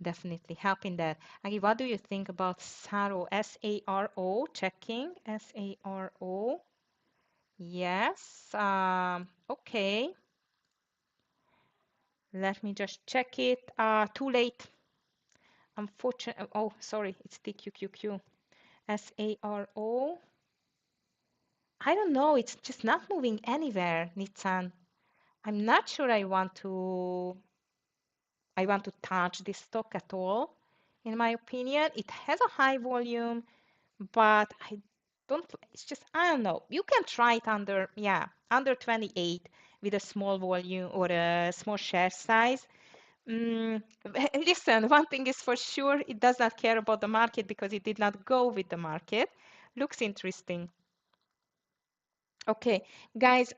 Definitely helping that. Agi, what do you think about Saro? S-A-R-O, checking. S-A-R-O. Yes. Okay. Let me just check it. Too late. Unfortunately. Oh, sorry. It's TQQQ. S-A-R-O. I don't know. It's just not moving anywhere, Nitsan. I'm not sure I want to touch this stock at all. In my opinion, it has a high volume, but I don't, it's just, I don't know. You can try it under, yeah, under 28 with a small volume or a small share size. Mm, listen, one thing is for sure, it does not care about the market because it did not go with the market. Looks interesting. Okay, guys,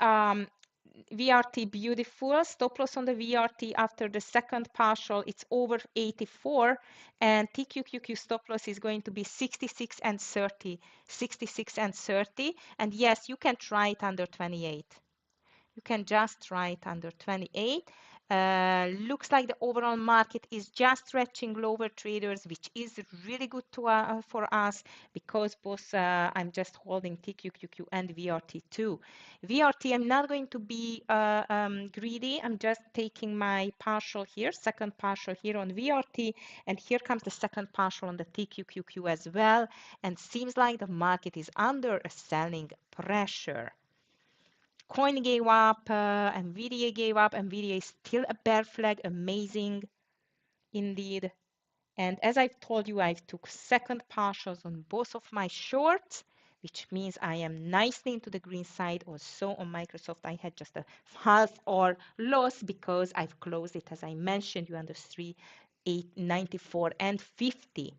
VRT beautiful. Stop loss on the VRT after the second partial, it's over 84, and TQQQ stop loss is going to be 66 and 30. 66 and 30. And yes, you can try it under 28. You can just try it under 28. Looks like the overall market is just stretching lower traders, which is really good for us because both I'm just holding TQQQ and VRT too. VRT, I'm not going to be greedy. I'm just taking my partial here, second partial here on VRT, and here comes the second partial on the TQQQ as well. And seems like the market is under a selling pressure. Coin gave up, Nvidia gave up. Nvidia is still a bear flag, amazing indeed. And as I've told you, I took second partials on both of my shorts, which means I am nicely into the green side. Also on Microsoft, I had just a half or loss because I've closed it, as I mentioned, you under 3, 8, 94 and 50.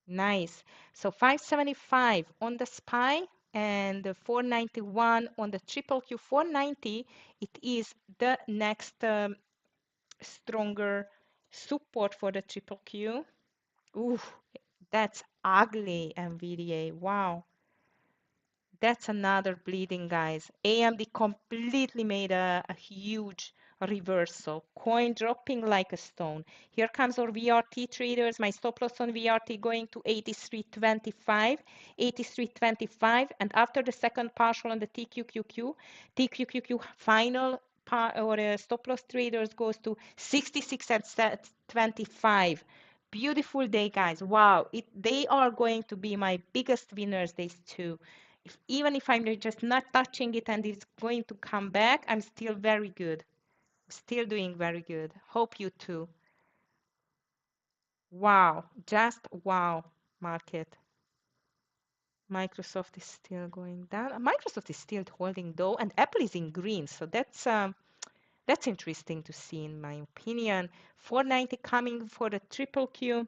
Nice. So 575 on the SPY and 491 on the triple Q. 490, it is the next stronger support for the triple Q. Ooh, that's ugly, NVDA. Wow. That's another bleeding, guys. AMD completely made a huge reversal. Coin dropping like a stone. Here comes our VRT traders. My stop loss on VRT going to 83.25, 83.25. And after the second partial on the TQQQ final or stop loss traders goes to 66 and 25. Beautiful day, guys. Wow. They are going to be my biggest winners, these two. Even if I'm just not touching it and it's going to come back, I'm still very good. Still doing very good. Hope you too. Wow. Just wow, market. Microsoft is still going down. Microsoft is still holding though, and Apple is in green. So that's interesting to see in my opinion. 490 coming for the triple Q.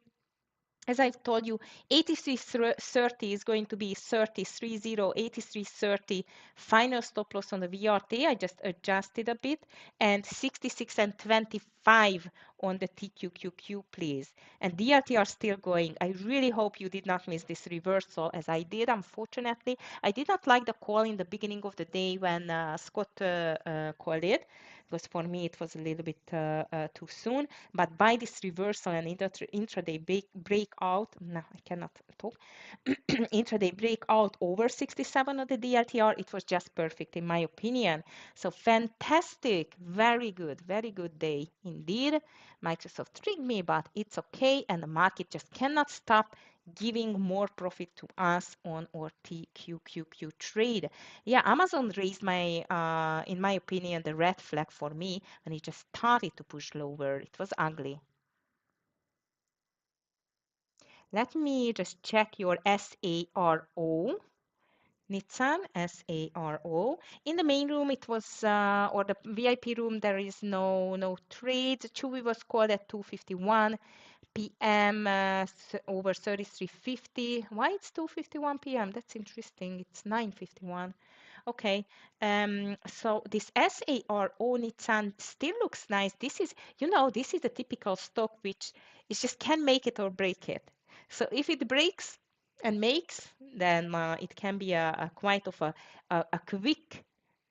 As I've told you, 83.30 is going to be 30.30, 83.30 final stop loss on the VRT. I just adjusted a bit, and 66 and 25 on the TQQQ, please. And DRT are still going. I really hope you did not miss this reversal as I did, unfortunately. I did not like the call in the beginning of the day when Scott called it. Because for me, it was a little bit too soon. But by this reversal and intraday breakout, no, I cannot talk, intraday breakout over 67 of the DLTR, it was just perfect in my opinion. So fantastic, very good day indeed. Microsoft tricked me, but it's okay, and the market just cannot stop giving more profit to us on our TQQQ trade. Yeah, Amazon raised in my opinion, the red flag for me when it just started to push lower. It was ugly. Let me just check your SARO. Nitsan, SARO. In the main room, it was, or the VIP room, there is no trades. Chewy was called at 2:51 p.m. Over 33.50. Why it's 2:51 p.m.? That's interesting. It's 9:51. Okay. So this SARO Nitsan still looks nice. This is a typical stock which is just can make it or break it. So if it breaks and makes, then it can be a quite of a quick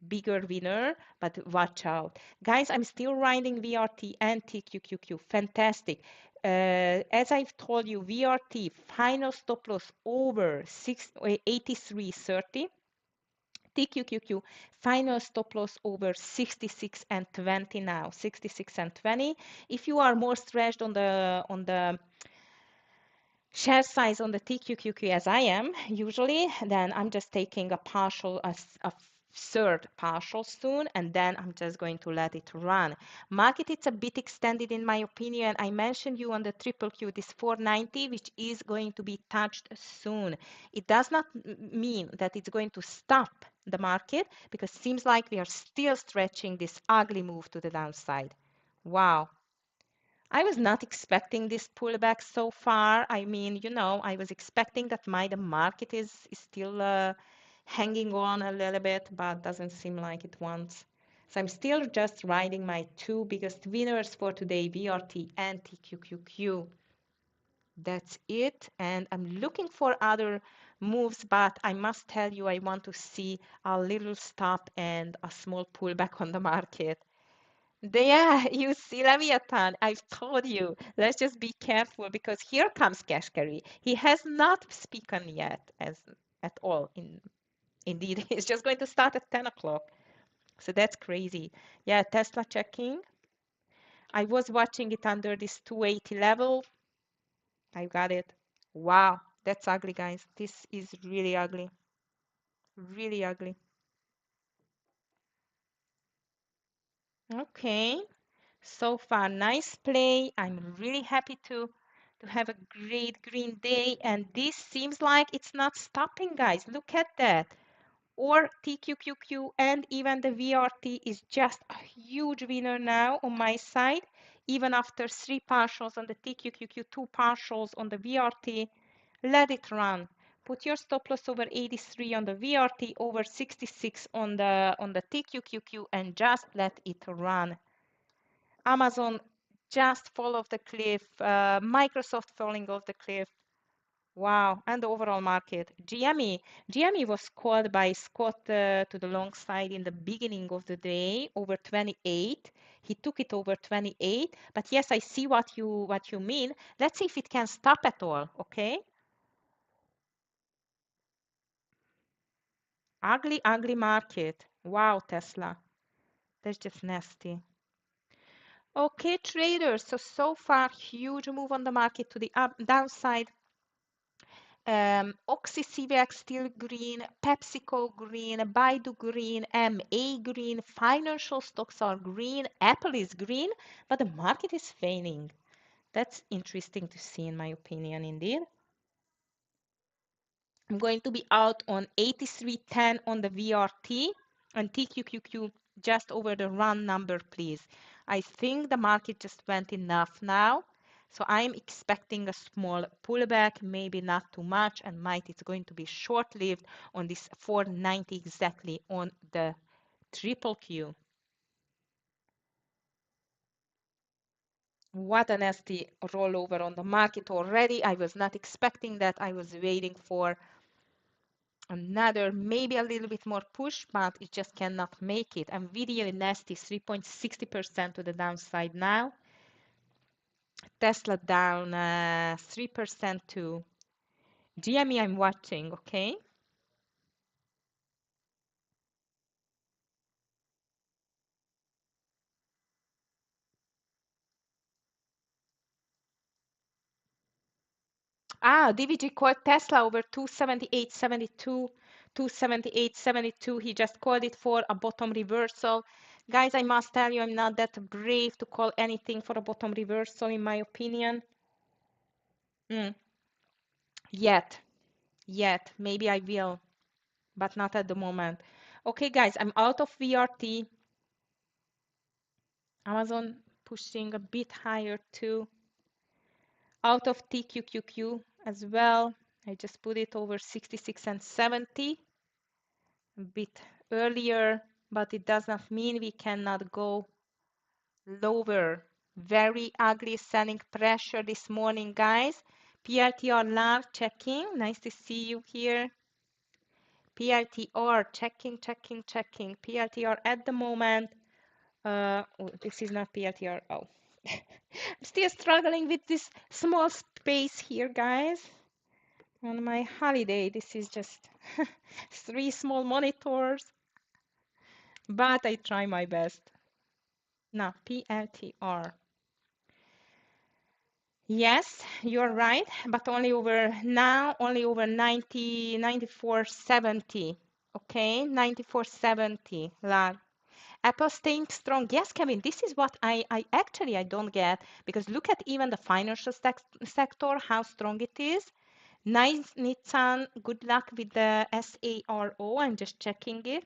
bigger winner, but watch out. Guys, I'm still riding VRT and TQQQ. Fantastic. As I've told you, VRT final stop loss over 83.30. TQQQ final stop loss over 66 and 20 now, 66 and 20. If you are more stretched on the share size on the TQQQ as I am usually, then I'm just taking a partial, a third partial soon, and then I'm just going to let it run. Market, it's a bit extended in my opinion. I mentioned you on the triple Q, this 490, which is going to be touched soon. It does not mean that it's going to stop the market, because it seems like we are still stretching this ugly move to the downside. Wow. I was not expecting this pullback so far. I mean, I was expecting that the market is still hanging on a little bit, but doesn't seem like it wants. So I'm still just riding my two biggest winners for today, VRT and TQQQ. That's it. And I'm looking for other moves, but I must tell you, I want to see a little stop and a small pullback on the market. Yeah, you see, Leviathan, I've told you, let's just be careful, because here comes Kashkari. He has not spoken yet at all. Indeed, he's just going to start at 10 o'clock. So that's crazy. Yeah, Tesla checking. I was watching it under this 280 level. I got it. Wow, that's ugly, guys. This is really ugly. Really ugly. Okay. So far, nice play. I'm really happy to have a great green day. And this seems like it's not stopping, guys. Look at that. Or TQQQ and even the VRT is just a huge winner now on my side. Even after three partials on the TQQQ, two partials on the VRT, let it run. Put your stop loss over 83 on the VRT, over 66 on the TQQQ, and just let it run. Amazon just fall off the cliff, Microsoft falling off the cliff. Wow, and the overall market. GME was called by Scott to the long side in the beginning of the day over 28. He took it over 28. But yes, I see what you mean. Let's see if it can stop at all, okay? Ugly, ugly market. Wow, Tesla. That's just nasty. Okay, traders. So far, huge move on the market to the downside. Oxy still green, PepsiCo green, Baidu green, MA green, financial stocks are green, Apple is green, but the market is failing. That's interesting to see, in my opinion, indeed. I'm going to be out on 83.10 on the VRT and TQQQ just over the run number, please. I think the market just went enough now. So I'm expecting a small pullback, maybe not too much, and it's going to be short-lived on this 490 exactly on the triple Q. What a nasty rollover on the market already. I was not expecting that. I was waiting for another maybe a little bit more push, but it just cannot make it. Nvidia nasty 3.60% to the downside now. Tesla down 3% too. GME I'm watching, okay? DVG called Tesla over 278.72, 278.72. He just called it for a bottom reversal. Guys, I must tell you, I'm not that brave to call anything for a bottom reversal, in my opinion. Yet, yet. Maybe I will, but not at the moment. Okay, guys, I'm out of VRT. Amazon pushing a bit higher too. Out of TQQQ as well. I just put it over 66 and 70 a bit earlier, but it does not mean we cannot go lower. Very ugly selling pressure this morning, guys. PRTR large checking. Nice to see you here. PLTR, checking, checking, checking. PLTR at the moment. Oh, this is not PLTR. Oh, I'm still struggling with this small space here, guys. On my holiday, this is just 3 small monitors, but I try my best. Now, PLTR. Yes, you're right, but only over now, only over 90, 94.70. Okay, 94.70. Apple staying strong. Yes, Kevin, this is what I actually I don't get because look at even the financial sector, how strong it is. Nice, Nitsan, good luck with the SARO. I'm just checking it.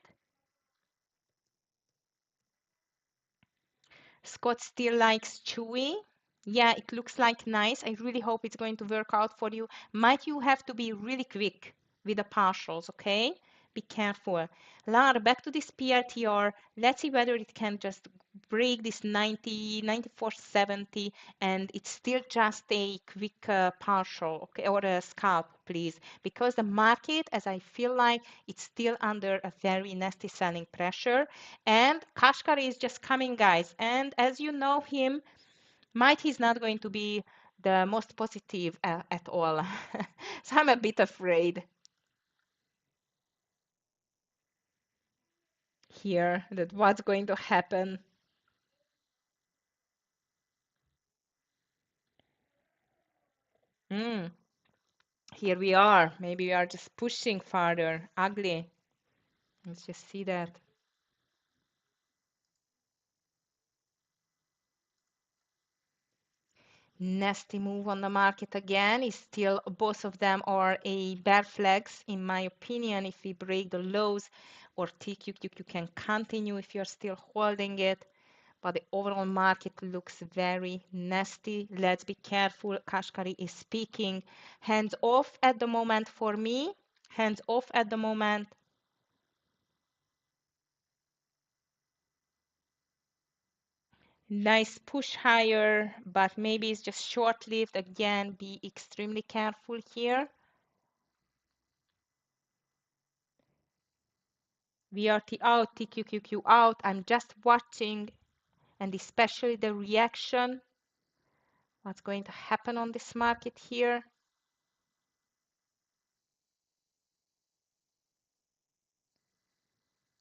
Scott still likes chewy. Yeah, it looks like nice. I really hope it's going to work out for you. Might you have to be really quick with the partials, okay? Be careful. Lara, back to this PRTR. Let's see whether it can just break this 90, 94.70, and it's still just a quick partial, okay, or a scalp, please, because the market, as I feel like, it's still under a very nasty selling pressure, and Kashkari is just coming, guys, and as you know him, might he's not going to be the most positive at all. So I'm a bit afraid here that what's going to happen. Mm, here we are. Maybe we are just pushing farther. Ugly. Let's just see that. Nasty move on the market again. Is still both of them are a bear flags in my opinion. If we break the lows or tick, you can continue if you're still holding it. But the overall market looks very nasty. Let's be careful. Kashkari is speaking. Hands off at the moment for me. Hands off at the moment. Nice push higher, but maybe it's just short-lived. Again, be extremely careful here. VRT out, TQQQ out. I'm just watching, and especially the reaction. What's going to happen on this market here?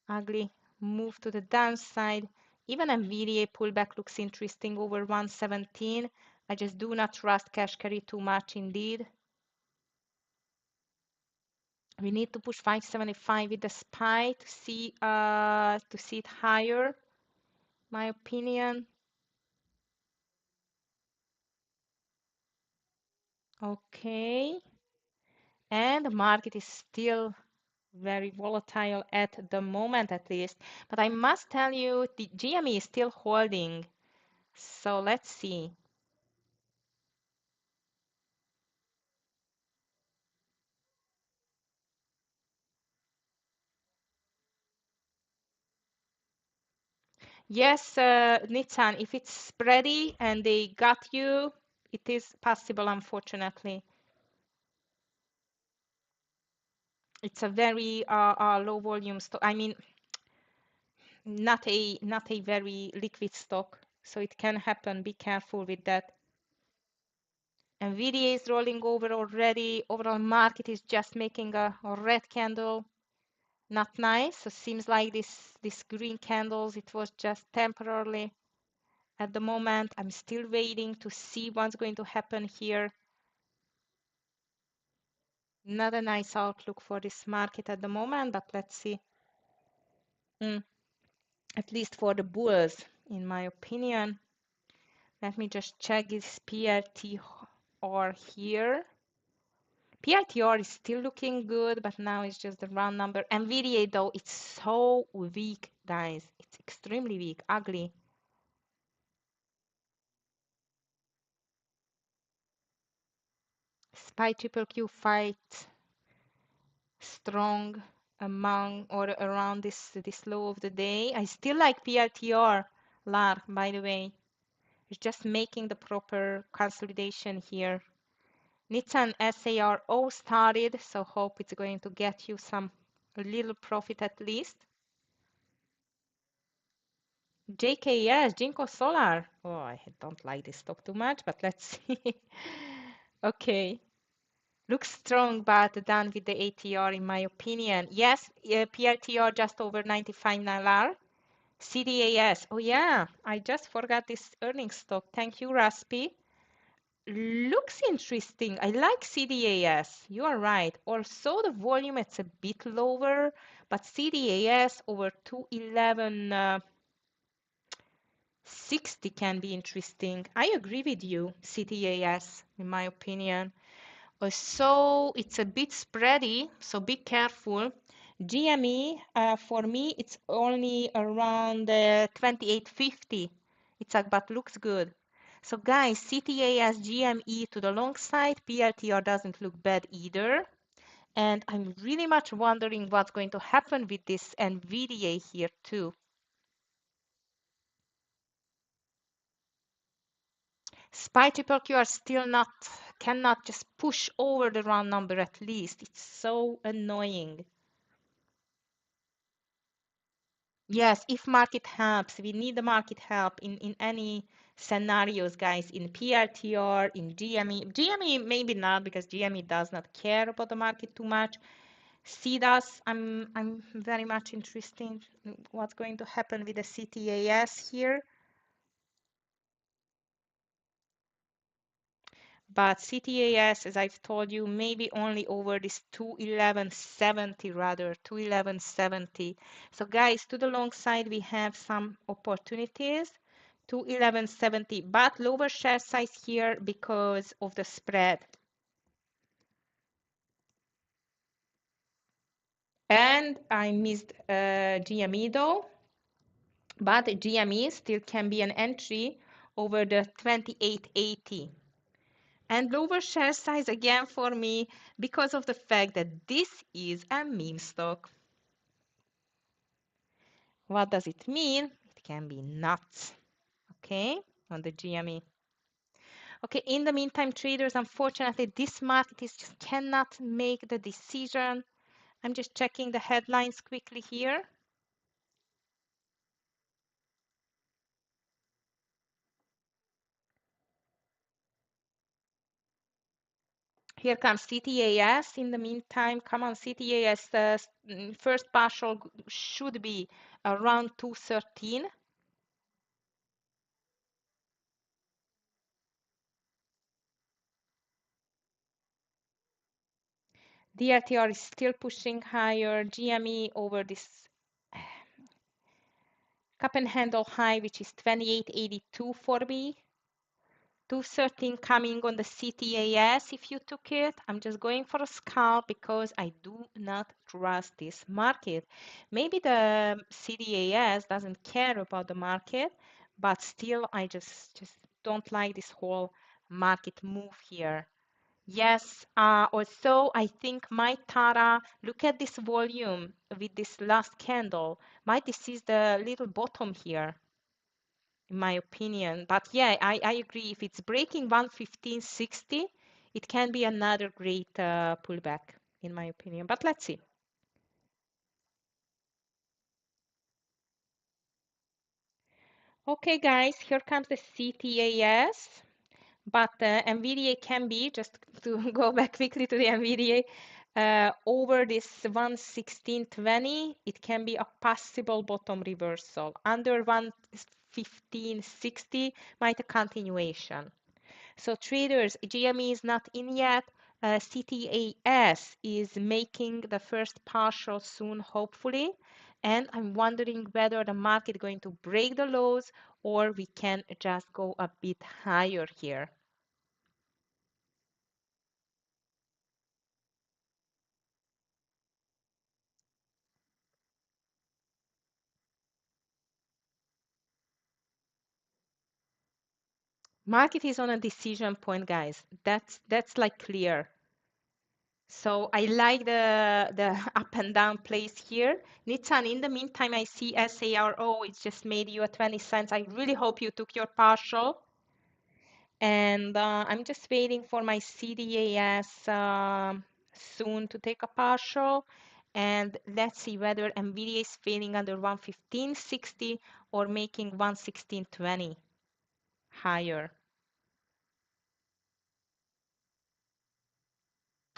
Ugly move to the downside. Even NVDA pullback looks interesting over 117. I just do not trust cash carry too much indeed. We need to push 575 with the SPY to see it higher, my opinion. Okay. And the market is still very volatile at the moment at least. But I must tell you, the GME is still holding. So let's see. Yes, Nitsan, if it's ready and they got you, it is possible, unfortunately. It's a very low volume stock. I mean, not a very liquid stock, so it can happen. Be careful with that. NVIDIA is rolling over already. Overall market is just making a red candle. Not nice. So seems like this green candles, it was just temporarily. At the moment, I'm still waiting to see what's going to happen here. Not a nice outlook for this market at the moment, but let's see. Mm, at least for the bulls, in my opinion. Let me just check this PLTR here. PLTR is still looking good, but now it's just the round number. NVDA though, it's so weak, guys. It's extremely weak, ugly. SPY triple Q fight strong among or around this low of the day. I still like PLTR, LAR, by the way. It's just making the proper consolidation here. Nitsan SARO started, so hope it's going to get you some A little profit at least. JKS, Jinko Solar. Oh, I don't like this stock too much, but let's see. Okay. Looks strong, but done with the ATR, in my opinion. Yes, PRTR just over 95 NLR. CDAS. Oh, yeah. I just forgot this earnings stock. Thank you, Raspi. Looks interesting. I like CDAS. You are right. Also, the volume it's a bit lower, but CDAS over 211. 60 can be interesting. I agree with you, CTAS, in my opinion. So it's a bit spready, so be careful. GME, for me, it's only around 28.50. But looks good. So guys, CTAS, GME to the long side, PLTR doesn't look bad either. And I'm really much wondering what's going to happen with this NVDA here too. SPY triple Q are still not, cannot just push over the round number at least. It's so annoying. Yes, if market helps, we need the market help in any scenarios, guys, in PRTR, in GME. GME, maybe not, because GME does not care about the market too much. CDAS, I'm very much interested in what's going to happen with the CTAS here. But CTAS, as I've told you, maybe only over this 211.70 rather, 211.70. So guys, to the long side, we have some opportunities, 211.70, but lower share size here because of the spread. And I missed GME though, but GME still can be an entry over the 28.80. And lower share size again for me because of the fact that this is a meme stock. What does it mean? It can be nuts, okay, on the GME. Okay, in the meantime, traders, unfortunately, this market is just cannot make the decision. I'm just checking the headlines quickly here. Here comes CTAS. In the meantime, come on, CTAS, first partial should be around 213. DRTR is still pushing higher. GME over this cup and handle high, which is 28.82 for me. 213 coming on the CTAS if you took it. I'm just going for a scalp because I do not trust this market. Maybe the CDAS doesn't care about the market, but still I just don't like this whole market move here. Yes, also I think my Tara, look at this volume with this last candle. Might this is the little bottom here, in my opinion. But yeah, I agree. If it's breaking 115.60, it can be another great pullback, in my opinion. But let's see. Okay, guys, here comes the CTAS. But NVDA can be, just to go back quickly to the NVDA, over this 116.20, it can be a possible bottom reversal. Under 115.60 might a continuation. So traders, GME is not in yet. CTAS is making the first partial soon, hopefully. And I'm wondering whether the market going to break the lows or we can just go a bit higher here. Market is on a decision point, guys. That's like clear. So I like the up and down place here. Nitsan, in the meantime, I see SARO. It's just made you a 20 cents. I really hope you took your partial. And I'm just waiting for my CDAS soon to take a partial. And let's see whether NVIDIA is failing under 115.60 or making 116.20 higher.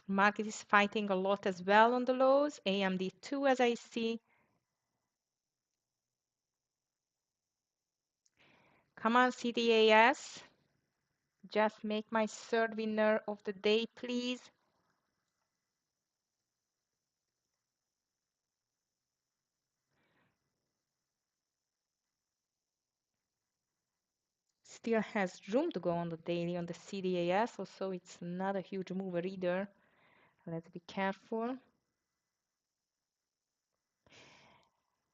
Market is fighting a lot as well on the lows. AMD too, as I see. Come on, CDAS. Just make my third winner of the day, please. Still has room to go on the daily on the CDAS, also it's not a huge mover either. Let's be careful.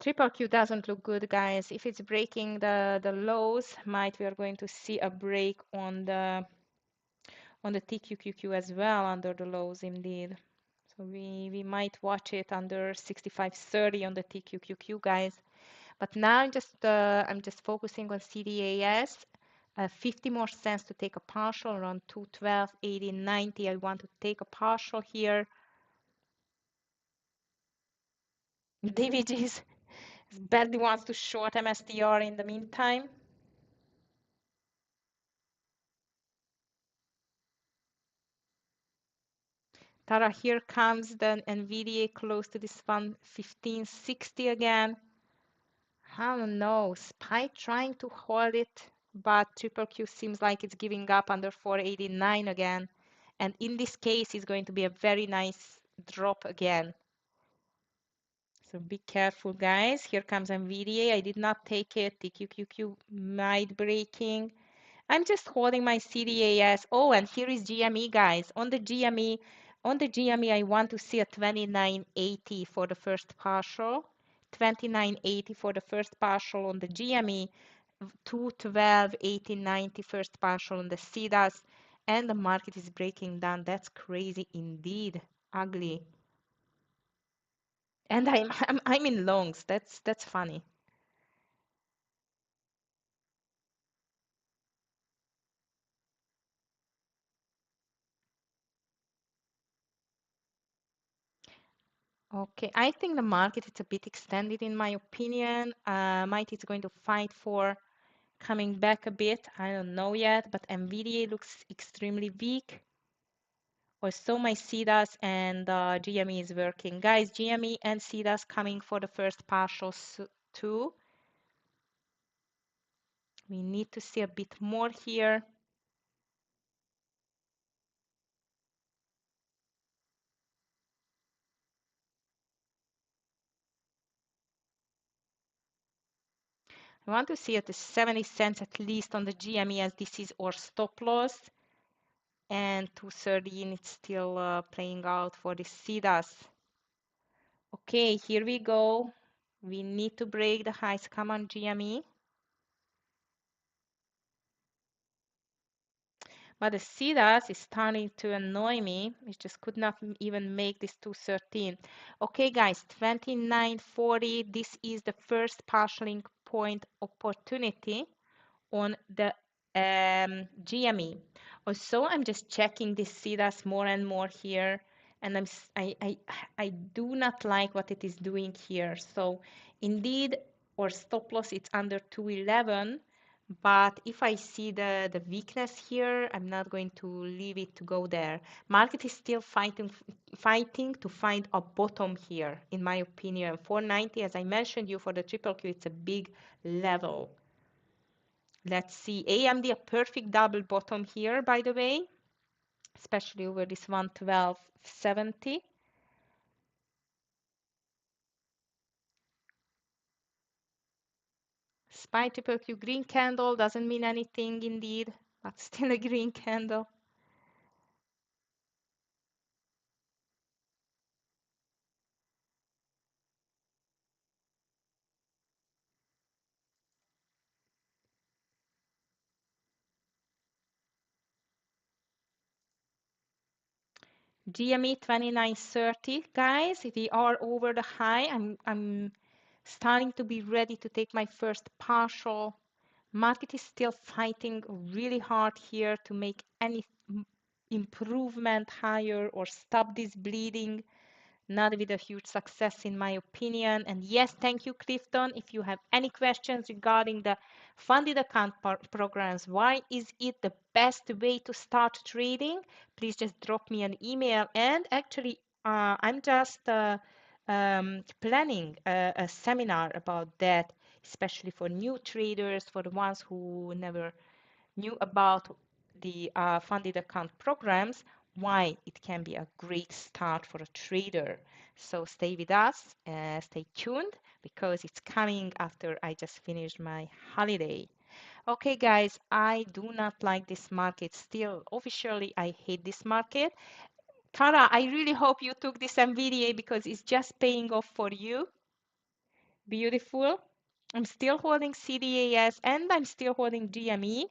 Triple Q doesn't look good, guys. If it's breaking the lows, we are going to see a break on the TQQQ as well under the lows indeed. So we might watch it under 65.30 on the TQQQ, guys. But now I'm just focusing on CDAS. 50 more cents to take a partial around 212, 80, 90. I want to take a partial here. DVGs badly wants to short MSTR in the meantime. Tara, here comes the NVIDIA close to this 115.60 again. I don't know. SPY trying to hold it, but Triple Q seems like it's giving up under 489 again. And in this case, it's going to be a very nice drop again. So be careful, guys. Here comes NVIDIA. I did not take it. TQQQ might breaking. I'm just holding my CDAS. Oh, and here is GME, guys. On the GME, I want to see a 29.80 for the first partial. 29.80 for the first partial on the GME. 212, 1890 first partial on the CDAS. And the market is breaking down. That's crazy indeed. Ugly. And I'm in longs. That's funny. Okay, I think the market is a bit extended in my opinion. Might it's going to fight for coming back a bit. I don't know yet, but NVIDIA looks extremely weak. Also, my CDAS and GME is working. Guys, GME and CDAS coming for the first partials too. We need to see a bit more here. I want to see at the 70 cents at least on the GME as this is our stop loss. And 213, it's still playing out for the CDAS. Okay, here we go. We need to break the highs. Come on, GME. But the CDAS is starting to annoy me. It just could not even make this 213. Okay, guys, 29.40. This is the first partialing point opportunity on the GME. Also, I'm just checking this CDAS more and more here, and I do not like what it is doing here. So indeed, our stop loss it's under 211, but if I see the weakness here, I'm not going to leave it to go there. Market is still fighting to find a bottom here, in my opinion. 490, as I mentioned you, for the triple Q, it's a big level. Let's see, AMD a perfect double bottom here, by the way, especially over this 112.70. SPY triple Q green candle doesn't mean anything indeed, but still a green candle. GME 29.30, guys, we are over the high. I'm starting to be ready to take my first partial. Market is still fighting really hard here to make any improvement higher or stop this bleeding. not with a huge success in my opinion. And yes, thank you, Clifton. If you have any questions regarding the funded account programs, why is it the best way to start trading? Please just drop me an email. And actually, I'm just planning a seminar about that, especially for new traders, for the ones who never knew about the funded account programs, why it can be a great start for a trader. So stay with us, stay tuned because it's coming after I just finished my holiday. Okay, guys, I do not like this market still. Officially, I hate this market. Tara, I really hope you took this NVDA because it's just paying off for you. Beautiful. I'm still holding CDAS and I'm still holding GME.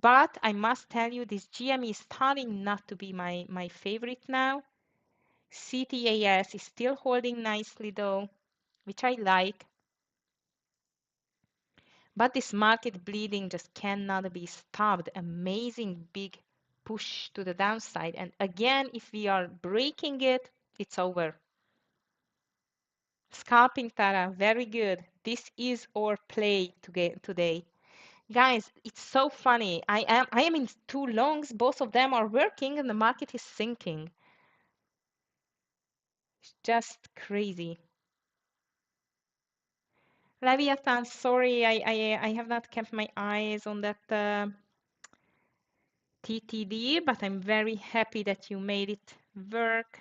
But I must tell you, this GME is starting not to be my favorite now. CTAS is still holding nicely though, which I like. But this market bleeding just cannot be stopped. Amazing big push to the downside. And again, if we are breaking it, it's over. Scalping, Tara, very good. This is our play today. Guys, it's so funny. I am in two longs. Both of them are working and the market is sinking. It's just crazy. Leviathan, sorry, I have not kept my eyes on that TTD, but I'm very happy that you made it work.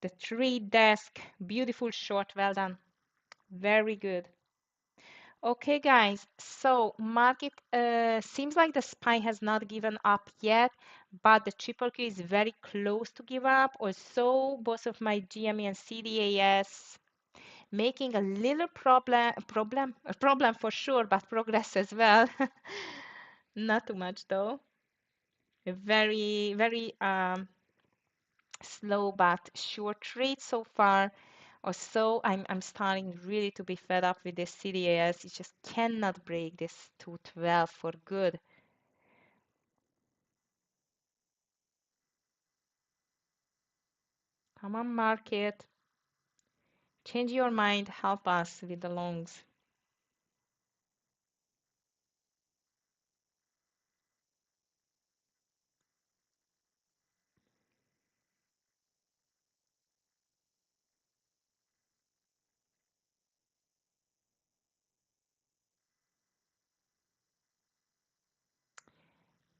The trade desk, beautiful short, well done. Very good. Okay, guys, so market seems like the SPY has not given up yet, but the triple Q is very close to give up. Also, both of my GME and CDAS making a little problem for sure, but progress as well. Not too much though. Very slow but sure trade so far. Also, I'm starting really to be fed up with this CDAS. It just cannot break this 212 for good. Come on, market. Change your mind. Help us with the longs.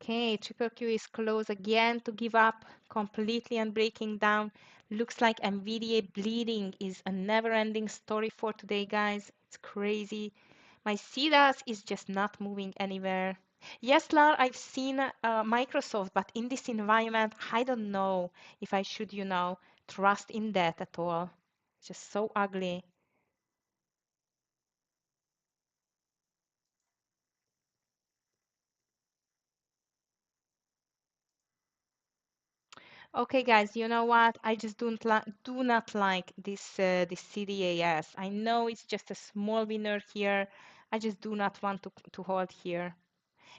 Okay, triple Q is close again to give up completely and breaking down. Looks like NVIDIA bleeding is a never-ending story for today, guys. It's crazy. My CDAS is just not moving anywhere. Yes, Lar, I've seen Microsoft, but in this environment, I don't know if I should, trust in that at all. It's just so ugly. Okay, guys, you know what? I just do not like this CDAS. I know it's just a small winner here. I just do not want to hold here.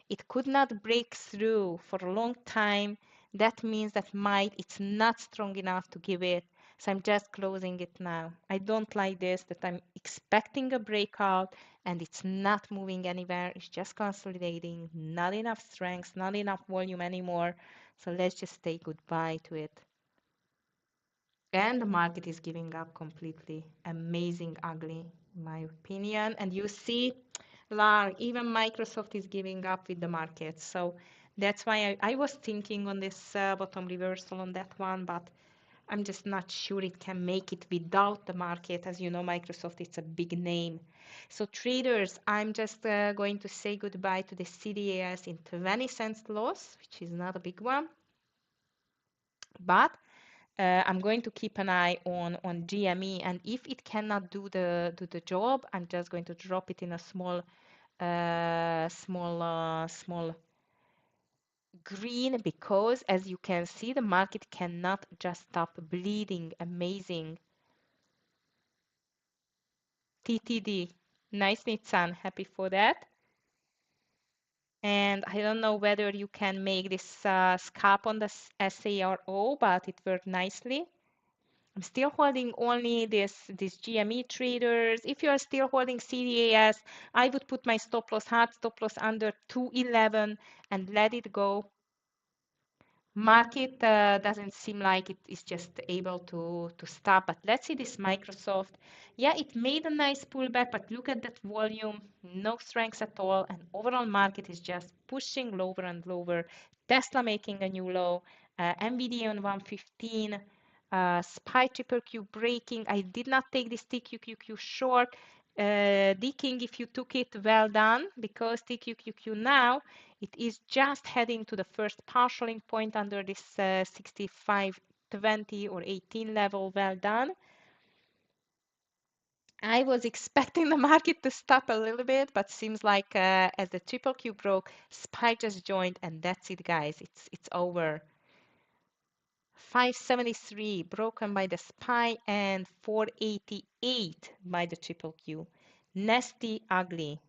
It could not break through for a long time. That means that might it's not strong enough to give it. So I'm just closing it now. I don't like this, that I'm expecting a breakout and it's not moving anywhere. It's just consolidating, not enough strength, not enough volume anymore. So let's just say goodbye to it. And the market is giving up completely. Amazing, ugly, in my opinion. And you see, even Microsoft is giving up with the market. So that's why I was thinking on this bottom reversal on that one, but I'm just not sure it can make it without the market. As you know, Microsoft is a big name. So traders, I'm just going to say goodbye to the CDAS in 20 cents loss, which is not a big one. But I'm going to keep an eye on GME, and if it cannot do the job, I'm just going to drop it in a small green, because as you can see, the market cannot just stop bleeding. Amazing. TTD. Nice, Nitsan. Happy for that. And I don't know whether you can make this scalp on the SARO, but it worked nicely. I'm still holding only this GME traders. If you are still holding CDAS, I would put my stop loss, hard stop loss under 211 and let it go. Market doesn't seem like it is just able to stop, but let's see this Microsoft. Yeah, it made a nice pullback, but look at that volume, no strength at all, and overall market is just pushing lower and lower. Tesla making a new low, NVIDIA on 115, SPY triple Q breaking. I did not take this TQQQ short. D-King, if you took it, well done, because TQQQ now it is just heading to the first partialing point under this 65.20 or 18 level. Well done. I was expecting the market to stop a little bit, but seems like as the triple Q broke, SPY just joined, and that's it, guys. It's over. 573 broken by the SPY and 488 by the triple Q. Nasty, ugly.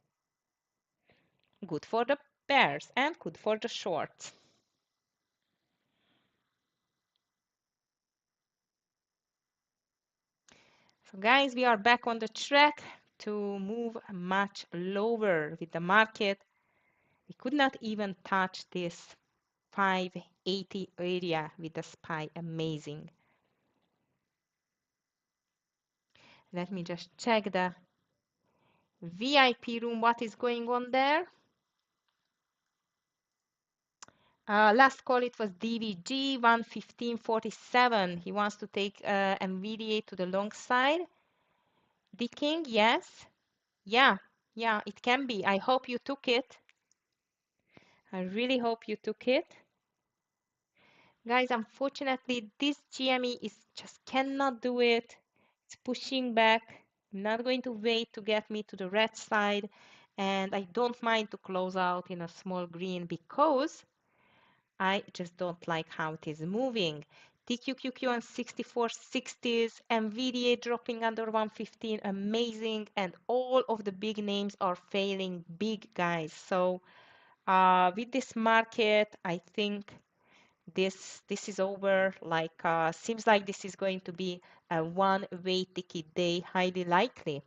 Good for the bears and good for the shorts. So guys, we are back on the track to move much lower with the market. We could not even touch this 580 area with the SPY. Amazing. Let me just check the VIP room, what is going on there. Last call it was DVG 115.47. He wants to take NVDA to the long side. The King, yes. Yeah, it can be. I hope you took it. I really hope you took it. Guys, unfortunately, this GME is just cannot do it. It's pushing back. I'm not going to wait to get me to the red side. And I don't mind to close out in a small green because I just don't like how it is moving. TQQQ on 64.60s, NVDA dropping under 115, amazing. And all of the big names are failing big, guys. So with this market, I think this is over. Like seems like this is going to be a one-way ticket day, highly likely.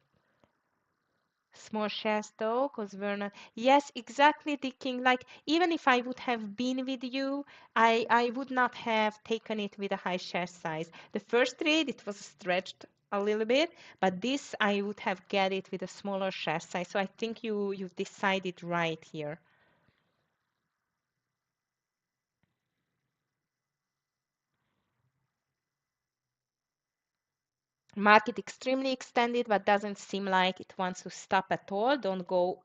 Small shares though, because we're not. Yes, exactly, thinking like even if I would have been with you, I would not have taken it with a high share size. The first trade it was stretched a little bit, but this I would have get it with a smaller share size. So I think you've decided right here. Market extremely extended, but doesn't seem like it wants to stop at all. Don't go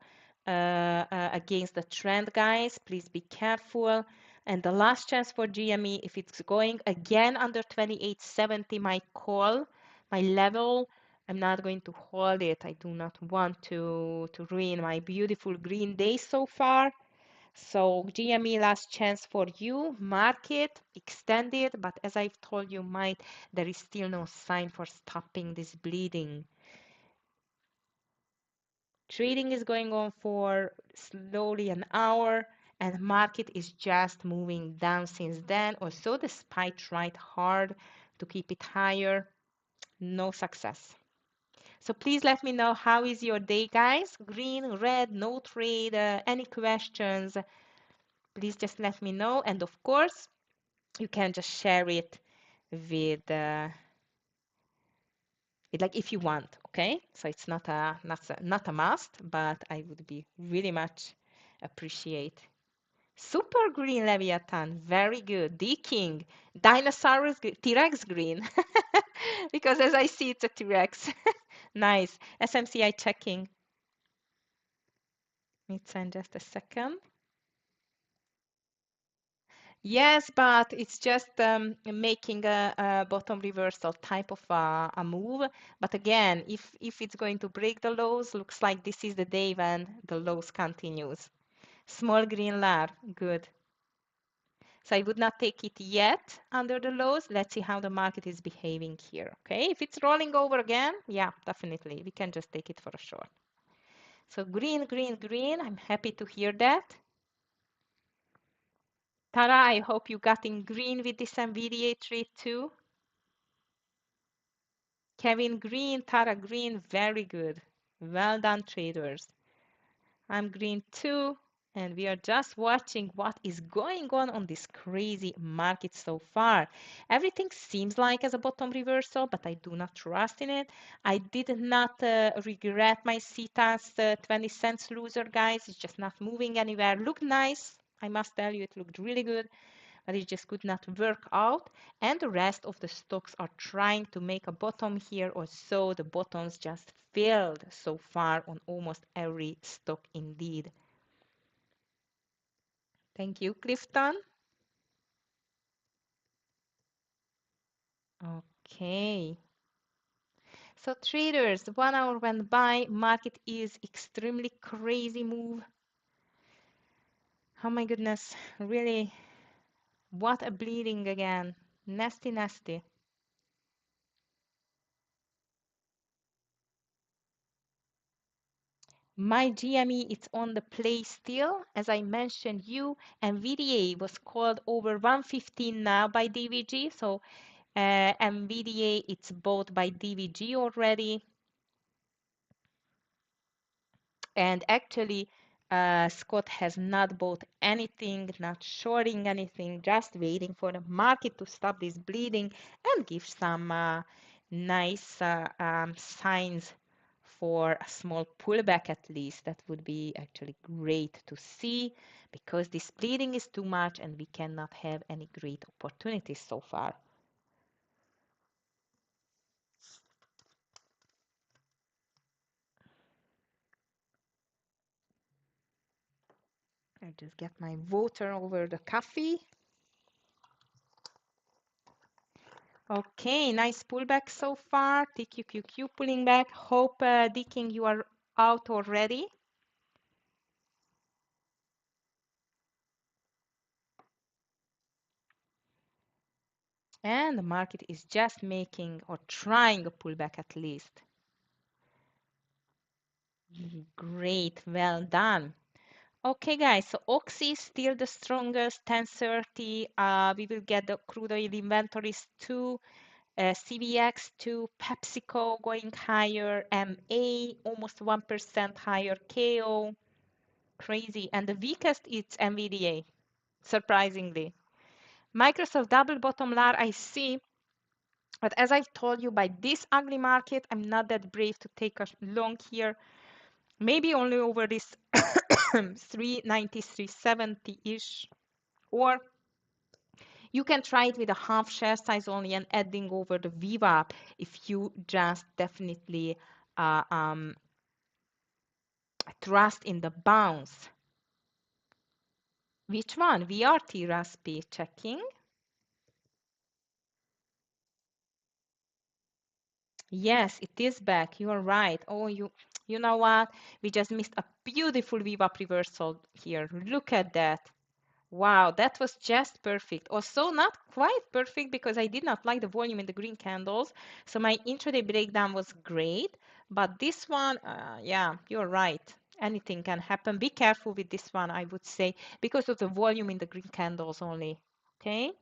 against the trend, guys. Please be careful. And the last chance for GME, if it's going again under 28.70, my call, my level, I'm not going to hold it. I do not want to ruin my beautiful green day so far. So GME last chance for you, market extended, but as I've told you, there is still no sign for stopping this bleeding. Trading is going on for slowly an hour and market is just moving down since then. Also, the SPY tried hard to keep it higher. No success. So please let me know how is your day, guys. Green, red, no trade, any questions, please just let me know. And of course, you can just share it with like if you want, okay? So it's not a must, but I would be really much appreciate. Super green Leviathan, very good. D King, Dinosaurus, T-Rex green, because as I see it's a T-Rex. Nice. SMCI checking. It's in just a second. Yes, but it's just making a bottom reversal type of a move. But again, if it's going to break the lows, looks like this is the day when the lows continues. Small green lar, good. So I would not take it yet under the lows. Let's see how the market is behaving here. Okay, if it's rolling over again, yeah, definitely. We can just take it for a short. So green, green, green. I'm happy to hear that. Tara, I hope you got in green with this NVDA trade too. Kevin Green, Tara Green, very good. Well done, traders. I'm green too, and we are just watching what is going on this crazy market so far. Everything seems like as a bottom reversal, but I do not trust in it. I did not regret my CETA's 20 cents loser, guys. It's just not moving anywhere. Looked nice. I must tell you, it looked really good, but it just could not work out. And the rest of the stocks are trying to make a bottom here or so. The bottoms just failed so far on almost every stock indeed. Thank you, Clifton. Okay. So traders, 1 hour went by. Market is extremely crazy move. Oh my goodness, really, what a bleeding again. Nasty, nasty. My GME, it's on the play still. As I mentioned you, NVDA was called over 115 now by DVG. So NVDA, it's bought by DVG already. And actually, Scott has not bought anything, not shorting anything, just waiting for the market to stop this bleeding and give some nice signs for a small pullback at least. That would be actually great to see because this bleeding is too much and we cannot have any great opportunities so far. I just get my water over the coffee. Okay, nice pullback so far. TQQQ pulling back. Hope, Deking, you are out already. And the market is just making or trying a pullback at least. Great, well done. Okay, guys, so Oxy is still the strongest, 1030. We will get the crude oil inventories too. CVX to PepsiCo going higher, MA almost 1% higher, KO, crazy. And the weakest it's NVDA, surprisingly. Microsoft double bottom line, I see. But as I told you, by this ugly market, I'm not that brave to take a long here. Maybe only over this 390, 370-ish. Or you can try it with a half share size only and adding over the VWAP if you just definitely uh, um, trust in the bounce. Which one? VRT Raspi checking. Yes, it is back. You are right. Oh, you know what? We just missed a beautiful VWAP reversal here. Look at that. Wow, that was just perfect. Also, not quite perfect because I did not like the volume in the green candles. So my intraday breakdown was great. But this one, yeah, you're right. Anything can happen. Be careful with this one, I would say, because of the volume in the green candles only. Okay?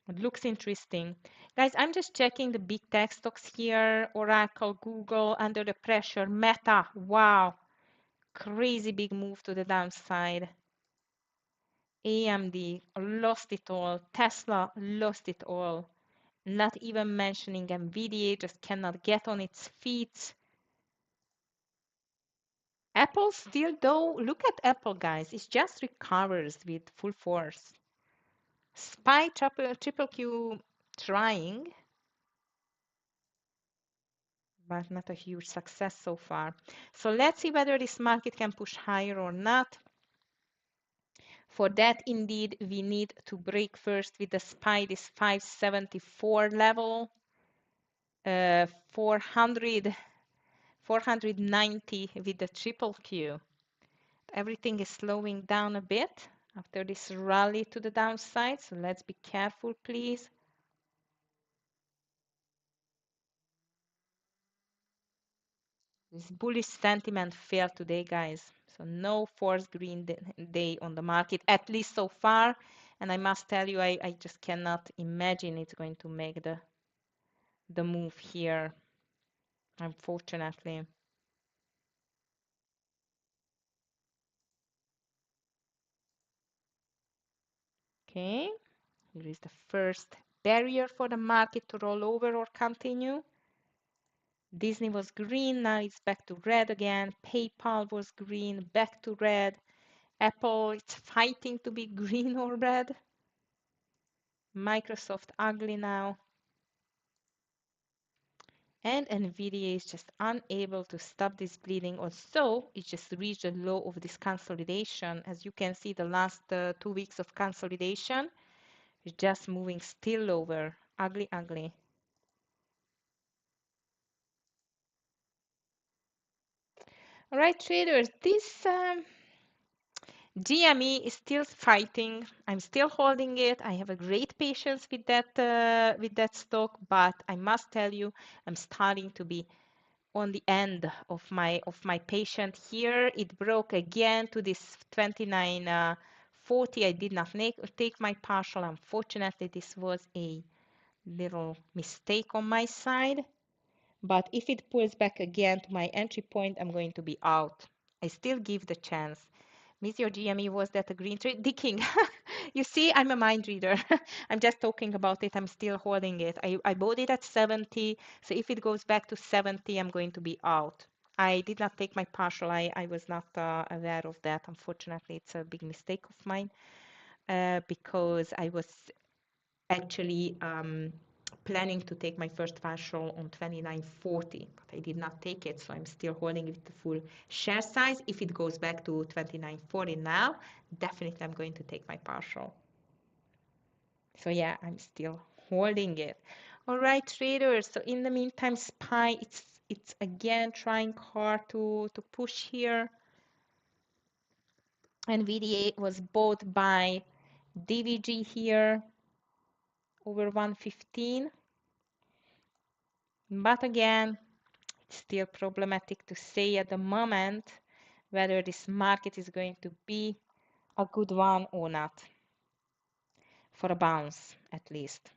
It looks interesting. Guys, I'm just checking the big tech stocks here. Oracle, Google, under the pressure. Meta, wow. Crazy big move to the downside. AMD lost it all. Tesla lost it all. Not even mentioning NVIDIA, just cannot get on its feet. Apple still though, look at Apple guys, it just recovers with full force. SPY triple Q trying, but not a huge success so far. So let's see whether this market can push higher or not. For that, indeed, we need to break first with the SPY, this 574 level, 400, 490 with the triple Q. Everything is slowing down a bit after this rally to the downside, so let's be careful, please. This bullish sentiment failed today, guys. So no forced green day on the market, at least so far. And I must tell you, I just cannot imagine it's going to make the the move here, unfortunately. Okay, here is the first barrier for the market to roll over or continue. Disney was green, now it's back to red again. PayPal was green, back to red. Apple, it's fighting to be green or red. Microsoft, ugly now. And NVIDIA is just unable to stop this bleeding. Also, it just reached a low of this consolidation. As you can see, the last 2 weeks of consolidation is just moving still lower. Ugly, ugly. All right, traders, this GME is still fighting. I'm still holding it. I have a great patience with that stock, but I must tell you, I'm starting to be on the end of my patient here. It broke again to this 29.40. I did not take my partial. Unfortunately, this was a little mistake on my side. But if it pulls back again to my entry point, I'm going to be out. I still give the chance. Miss your GME, was that a green trade? Dicking. You see, I'm a mind reader. I'm just talking about it. I'm still holding it. I bought it at 70. So if it goes back to 70, I'm going to be out. I did not take my partial. I was not aware of that. Unfortunately, it's a big mistake of mine because I was actually planning to take my first partial on 29.40, but I did not take it, so I'm still holding it the full share size. If it goes back to 29.40 now, definitely I'm going to take my partial. So yeah, I'm still holding it. All right, traders. So in the meantime, SPY, it's again trying hard to push here. NVDA was bought by DVG here over 115. But again, it's still problematic to say at the moment whether this market is going to be a good one or not, for a bounce at least.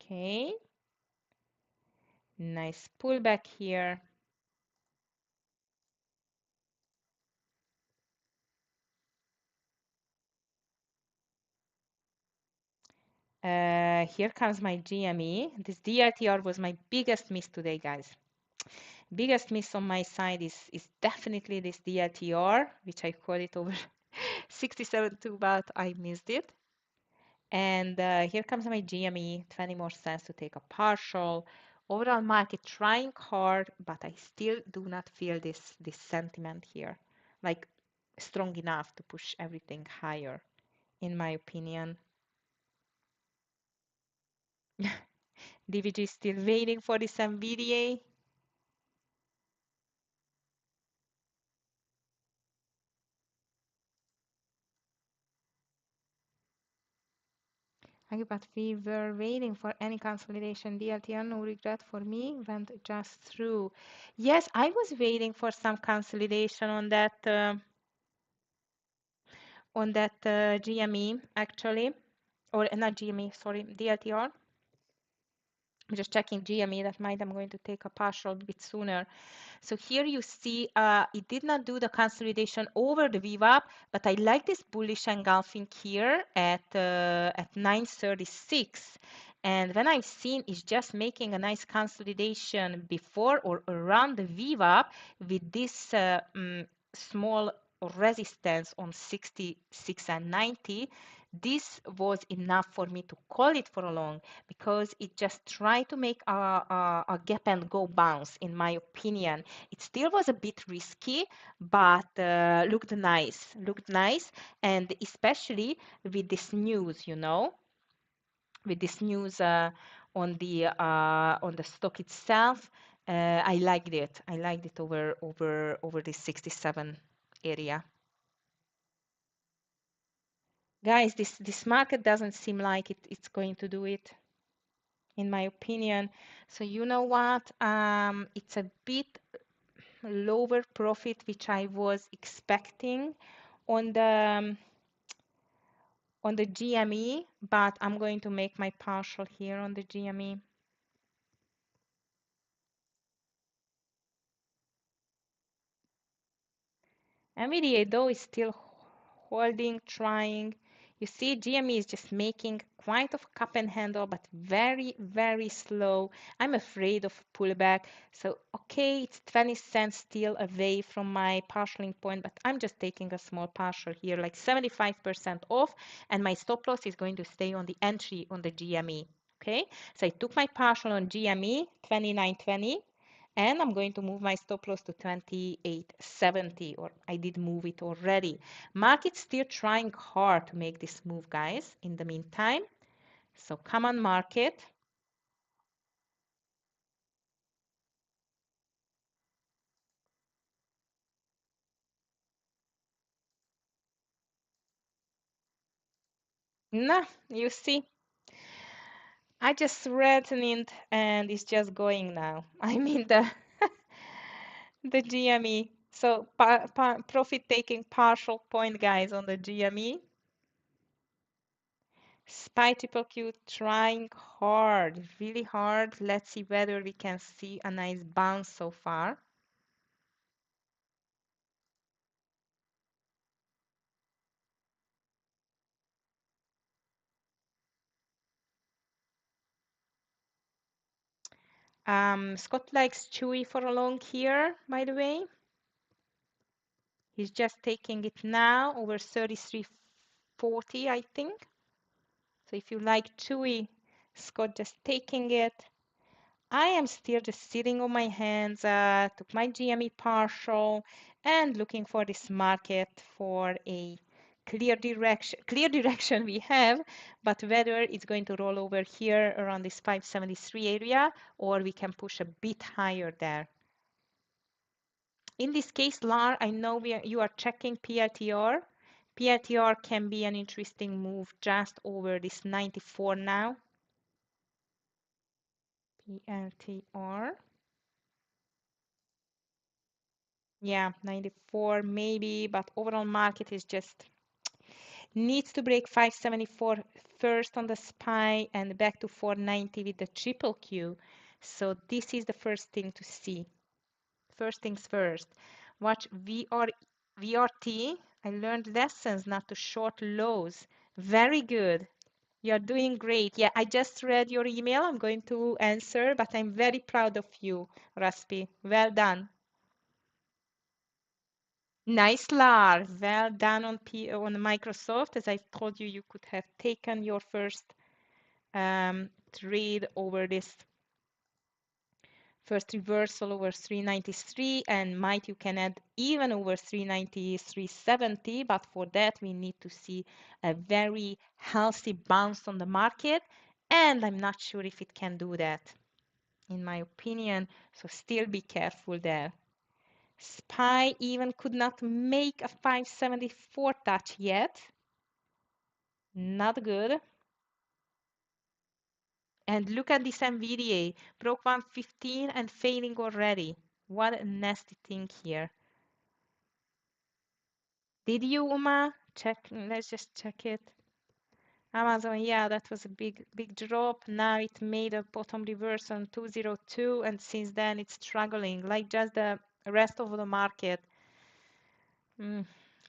Okay, nice pullback here. Here comes my GME. This DRTR was my biggest miss today, guys. Biggest miss on my side is definitely this DRTR, which I call it over 67 too, but I missed it. And here comes my GME, 20 more cents to take a partial. Overall market trying hard, but I still do not feel this sentiment here, like strong enough to push everything higher, in my opinion. DVG is still waiting for this NVDA. But we were waiting for any consolidation. DLTR, no regret for me, went just through. Yes, I was waiting for some consolidation on that GME actually, or not GME, sorry, DLTR. I'm just checking GME. That might I'm going to take a partial a bit sooner. So here you see it did not do the consolidation over the VWAP, but I like this bullish engulfing here at 936. And when I've seen it's just making a nice consolidation before or around the VWAP with this small resistance on 66 and 90, this was enough for me to call it for a long because it just tried to make a gap and go bounce, in my opinion. It still was a bit risky, but looked nice, and especially with this news, with this news on the stock itself. I liked it. I liked it over this 67 area. Guys, this market doesn't seem like it's going to do it, in my opinion. So you know what? It's a bit lower profit which I was expecting on on the GME, but I'm going to make my partial here on the GME. NVDA though is still holding, trying. You see, GME is just making quite of cup and handle, but very, very slow. I'm afraid of pullback. So, okay, it's 20 cents still away from my partialing point, but I'm just taking a small partial here, like 75% off, and my stop loss is going to stay on the entry on the GME. Okay, so I took my partial on GME, 29.20. And I'm going to move my stop loss to 28.70, or I did move it already. Market's still trying hard to make this move, guys, in the meantime. So come on, market. Nah, you see, I just threatened it and it's just going now. I mean the GME. So profit taking partial point, guys, on the GME. SPY triple Q trying hard, really hard. Let's see whether we can see a nice bounce so far. Scott likes Chewy for a long here, by the way. He's just taking it now over 33.40, I think. So if you like Chewy, Scott just taking it. I am still just sitting on my hands, took my GME partial and looking for this market for a clear direction. Clear direction we have, but whether it's going to roll over here around this 573 area or we can push a bit higher there. In this case, Lar, I know you are checking PLTR. PLTR can be an interesting move just over this 94 now. PLTR. Yeah, 94 maybe, but overall market is just needs to break 574 first on the SPY and back to 490 with the triple Q. So this is the first thing to see. First things first. Watch VRT. I learned lessons not to short lows. Very good. You're doing great. Yeah, I just read your email. I'm going to answer, but I'm very proud of you, Raspi. Well done. Nice, Lar. Well done on Microsoft. As I told you, you could have taken your first trade over this first reversal over 393, and might you can add even over 390, but for that we need to see a very healthy bounce on the market, and I'm not sure if it can do that, in my opinion, so still be careful there. SPY even could not make a 574 touch yet. Not good. And look at this NVDA. Broke 115 and failing already. What a nasty thing here. Did you, Uma? Check. Let's just check it. Amazon, yeah, that was a big drop. Now it made a bottom reverse on 202, and since then it's struggling, like just the rest of the market.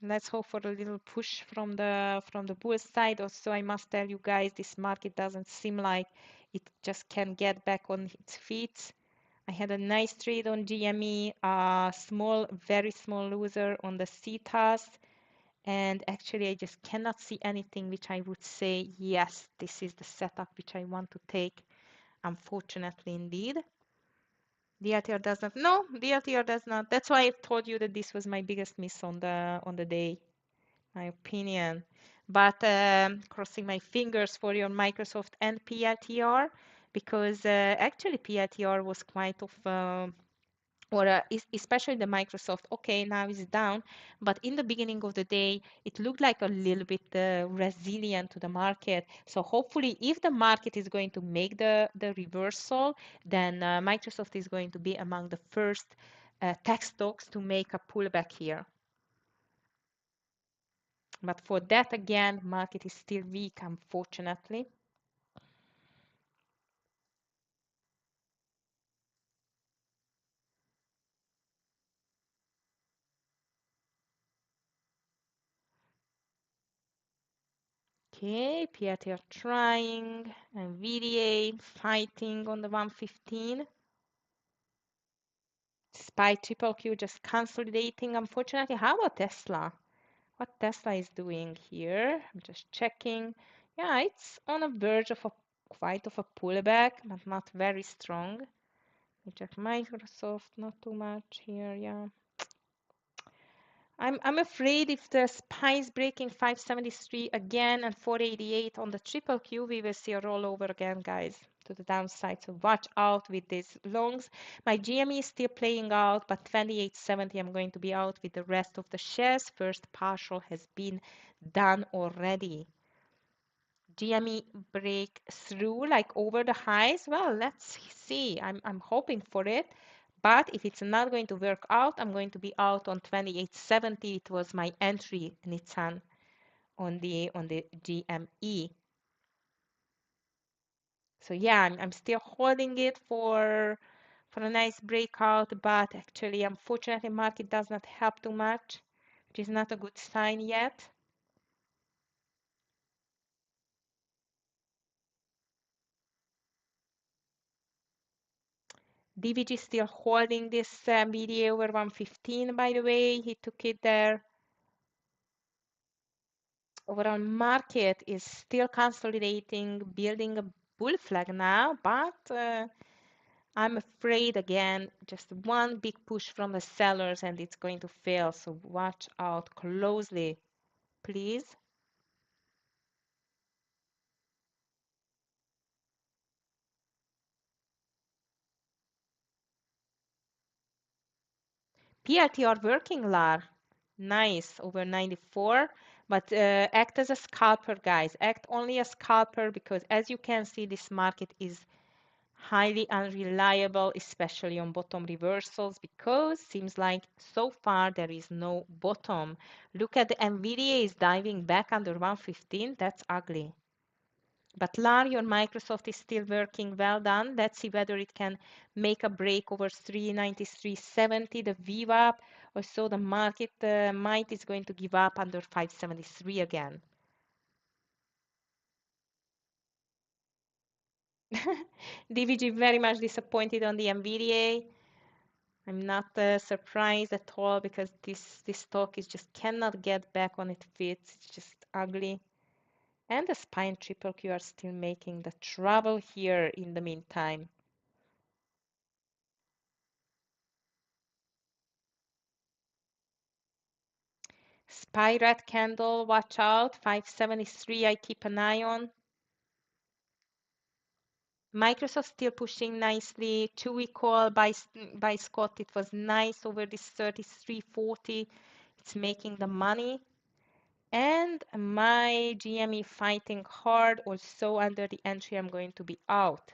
Let's hope for a little push from the bull side. Also, I must tell you guys, this market doesn't seem like it just can get back on its feet. I had a nice trade on GME, small, very small loser on the CTAS. And actually, I just cannot see anything which I would say, yes, this is the setup which I want to take. Unfortunately, indeed. DLTR does not. No, DLTR does not. That's why I told you that this was my biggest miss on the day, my opinion. But crossing my fingers for your Microsoft and PLTR, because actually PLTR was quite of or especially the Microsoft, okay, now it's down, but in the beginning of the day, it looked like a little bit resilient to the market. So hopefully, if the market is going to make the reversal, then Microsoft is going to be among the first tech stocks to make a pullback here. But for that, again, market is still weak, unfortunately. Okay, PRT are trying, and VDA fighting on the 115. SPY triple Q just consolidating, unfortunately. How about Tesla? What Tesla is doing here? I'm just checking. Yeah, it's on a verge of a quite of a pullback, but not very strong. We check Microsoft, not too much here, yeah. I'm afraid if the SPY is breaking 573 again and 488 on the triple Q, we will see a rollover again, guys, to the downside. So watch out with these longs. My GME is still playing out, but 2870, I'm going to be out with the rest of the shares. First partial has been done already. GME break through like over the highs. Well, let's see. I'm hoping for it. But if it's not going to work out, I'm going to be out on 2870. It was my entry, Nissan, on the GME. So yeah, I'm still holding it for a nice breakout, but actually, unfortunately, market does not help too much, which is not a good sign yet. DVG still holding this BDA over 115, by the way. He took it there. Overall market is still consolidating, building a bull flag now, but I'm afraid again, just one big push from the sellers and it's going to fail. So watch out closely, please. PRT are working, Lar. Nice, over 94. But act as a scalper, guys. Act only a scalper because as you can see, this market is highly unreliable, especially on bottom reversals, because seems like so far there is no bottom. Look at the NVIDIA is diving back under 115. That's ugly. But LAR, your Microsoft is still working. Well done. Let's see whether it can make a break over 393.70, the VWAP. Or so the market might is going to give up under 573 again. DVG very much disappointed on the NVDA. I'm not surprised at all because this stock is just cannot get back on its feet. It's just ugly. And the spine triple Q are still making the trouble here in the meantime. SPY red candle, watch out. 573, I keep an eye on. Microsoft still pushing nicely. Chewy call by Scott. It was nice over this 33.40. It's making the money. And my GME fighting hard. Also under the entry, I'm going to be out.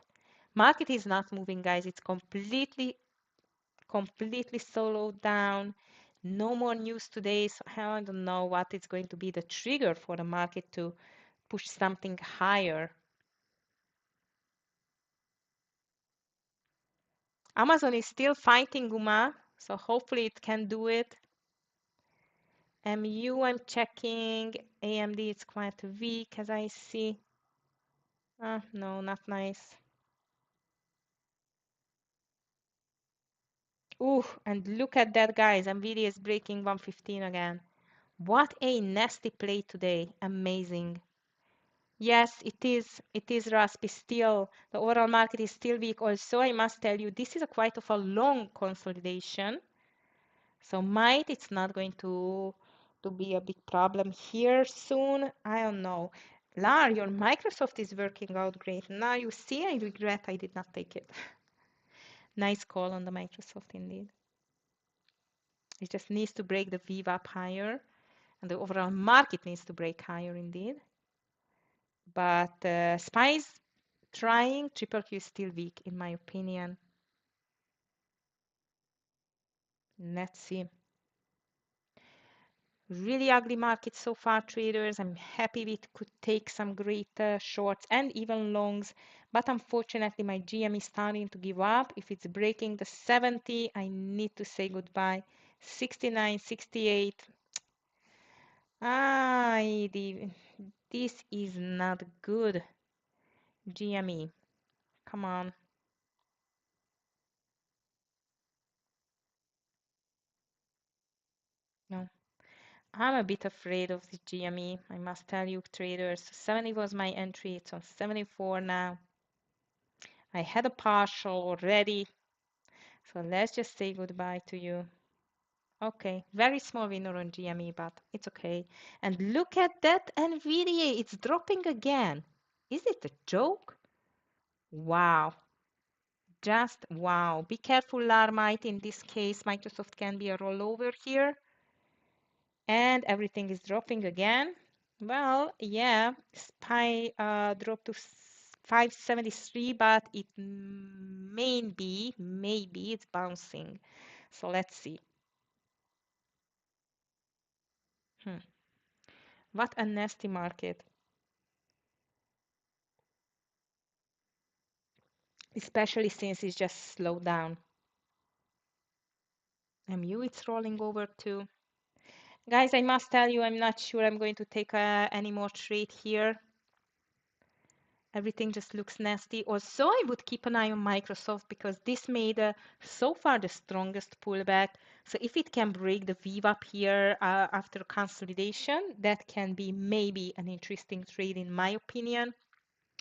Market is not moving, guys. It's completely slowed down. No more news today, so I don't know what is going to be the trigger for the market to push something higher. Amazon is still fighting, Guma, so hopefully it can do it. MU, I'm checking. AMD, it's quite weak as I see. No, not nice. Ooh, and look at that, guys. NVIDIA is breaking 115 again. What a nasty play today. Amazing. Yes, it is. It is raspy still. The overall market is still weak. Also, I must tell you, this is a quite of a long consolidation. So might it's not going to be a big problem here soon. I don't know. Lar, your Microsoft is working out great. Now you see, I regret I did not take it. Nice call on the Microsoft indeed. It just needs to break the VWAP higher, and the overall market needs to break higher indeed. But SPY's trying, triple Q is still weak in my opinion. Let's see. Really ugly market so far, traders. I'm happy we could take some great shorts and even longs, but unfortunately my GM is starting to give up. If it's breaking the 70, I need to say goodbye. 69, 68. Ah, this is not good. GME, come on. No, I'm a bit afraid of the GME. I must tell you, traders. 70 was my entry. It's on 74 now. I had a partial already. So let's just say goodbye to you. Okay, very small winner on GME, but it's okay. And look at that NVIDIA, it's dropping again. Is it a joke? Wow, just wow. Be careful, Larmite. In this case, Microsoft can be a rollover here. And everything is dropping again. Well, yeah, SPY dropped to 573, but it maybe it's bouncing. So let's see. Hmm. What a nasty market, especially since it's just slowed down. MU, it's rolling over too. Guys, I must tell you, I'm not sure I'm going to take any more trade here. Everything just looks nasty. Also, I would keep an eye on Microsoft because this made so far the strongest pullback. So if it can break the VWAP here after consolidation, that can be maybe an interesting trade in my opinion.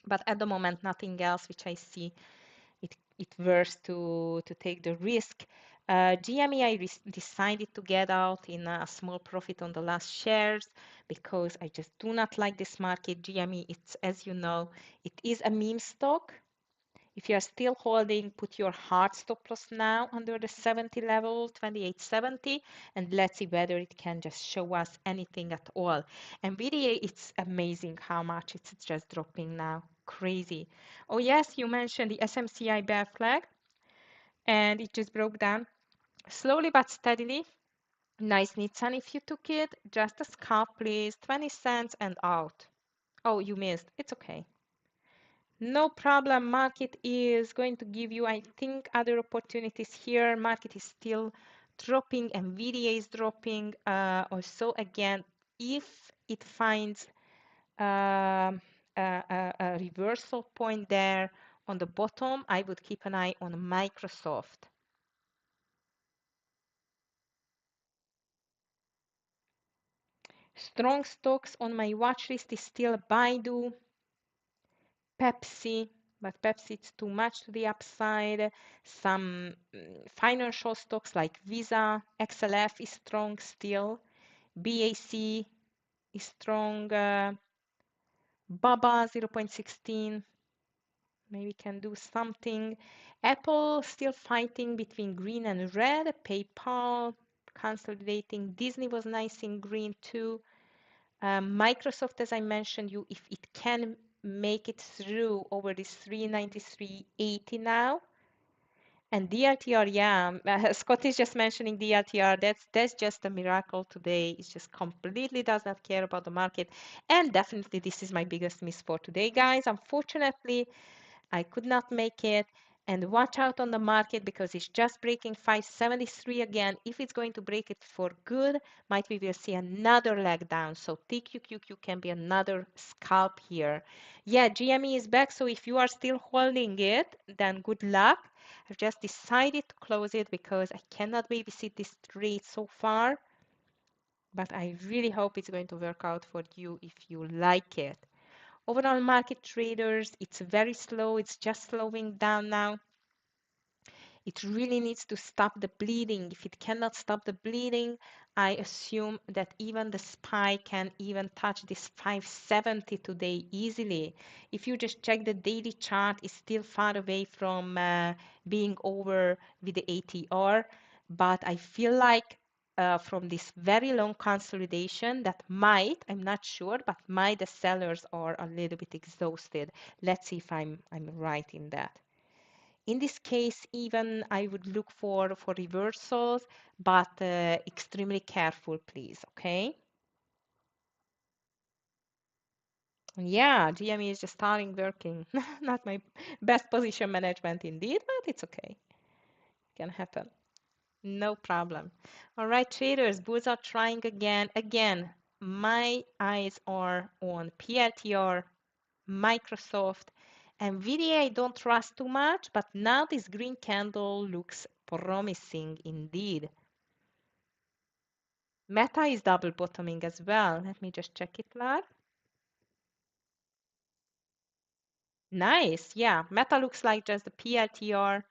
But at the moment, nothing else which I see it worth to take the risk. GME, I decided to get out in a small profit on the last shares because I just do not like this market. GME, it's as you know, it is a meme stock. If you are still holding, put your hard stop loss now under the 70 level, 28.70, and let's see whether it can just show us anything at all. NVIDIA, it's amazing how much it's just dropping now. Crazy. Oh yes, you mentioned the SMCI bear flag, and it just broke down slowly but steadily. Nice Nissan if you took it. Just a scalp, please. 20 cents and out. Oh, you missed. It's okay. No problem. Market is going to give you, I think, other opportunities here. Market is still dropping. NVIDIA is dropping. Also, again, if it finds um, a reversal point there on the bottom, I would keep an eye on Microsoft. Strong stocks on my watch list is still Baidu, Pepsi, but Pepsi it's too much to the upside. Some financial stocks like Visa, XLF is strong still. BAC is strong. BABA 0.16 maybe can do something. Apple still fighting between green and red. PayPal consolidating. Disney was nice in green too. Microsoft, as I mentioned you, if it can make it through over this 393.80 now, and DLTR, yeah, Scott is just mentioning DLTR. That's just a miracle today. It just completely does not care about the market, and definitely this is my biggest miss for today, guys. Unfortunately, I could not make it. And watch out on the market because it's just breaking 573 again. If it's going to break it for good, might we will see another leg down. So TQQQ can be another scalp here. Yeah, GME is back. So if you are still holding it, then good luck. I've just decided to close it because I cannot babysit this trade so far. But I really hope it's going to work out for you if you like it. Overall market traders, it's very slow. It's just slowing down now. It really needs to stop the bleeding. If it cannot stop the bleeding, I assume that even the SPY can even touch this 570 today easily. If you just check the daily chart, it's still far away from being over with the ATR. But I feel like from this very long consolidation that might, I'm not sure, but might the sellers are a little bit exhausted. Let's see if I'm right in that. In this case, even I would look for reversals, but extremely careful, please. Okay. Yeah, GME is just starting working. Not my best position management indeed, but it's okay. Can happen. No problem. All right, traders, bulls are trying again. Again, my eyes are on PLTR, Microsoft, NVIDIA. I don't trust too much, but now this green candle looks promising indeed. Meta is double bottoming as well. Let me just check it, Lar. Nice. Yeah, Meta looks like just the PLTR.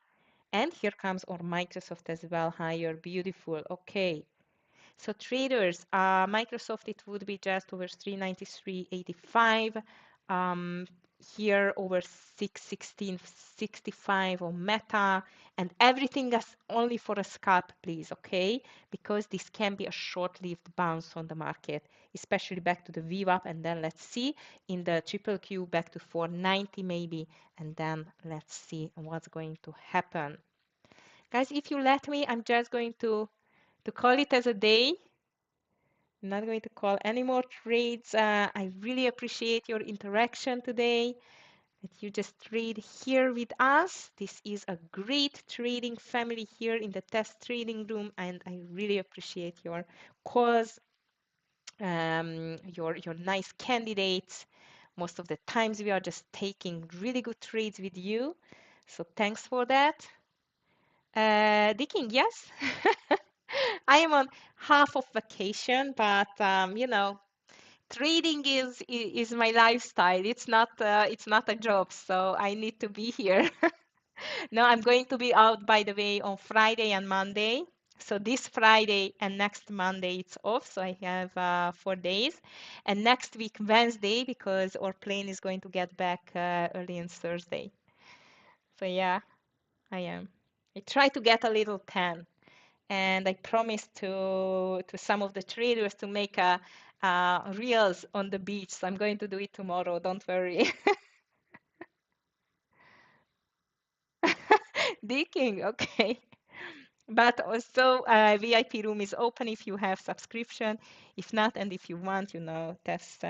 And here comes our Microsoft as well, higher. Beautiful. Okay. So traders, Microsoft, it would be just over 393.85. Um, here over 616.65 on Meta, and everything is only for a scalp, please, okay? Because this can be a short-lived bounce on the market, especially back to the VWAP, and then let's see in the triple Q back to 490 maybe, and then let's see what's going to happen. Guys, if you let me, I'm just going to call it as a day. I'm not going to call any more trades. I really appreciate your interaction today, that you just trade here with us. This is a great trading family here in the TEFS Trading Room, and I really appreciate your calls, your nice candidates. Most of the times we are just taking really good trades with you. So thanks for that. Dicking, yes. I am on half of vacation, but trading is my lifestyle. It's not a job, so I need to be here. No, I'm going to be out, by the way, on Friday and Monday. So this Friday and next Monday it's off, so I have 4 days. And next week Wednesday, because our plane is going to get back early on Thursday. So yeah, I am. I try to get a little tan, and I promised to some of the traders to make reels on the beach. So I'm going to do it tomorrow. Don't worry. Digging, okay. But also, VIP room is open if you have subscription. If not, and if you want, test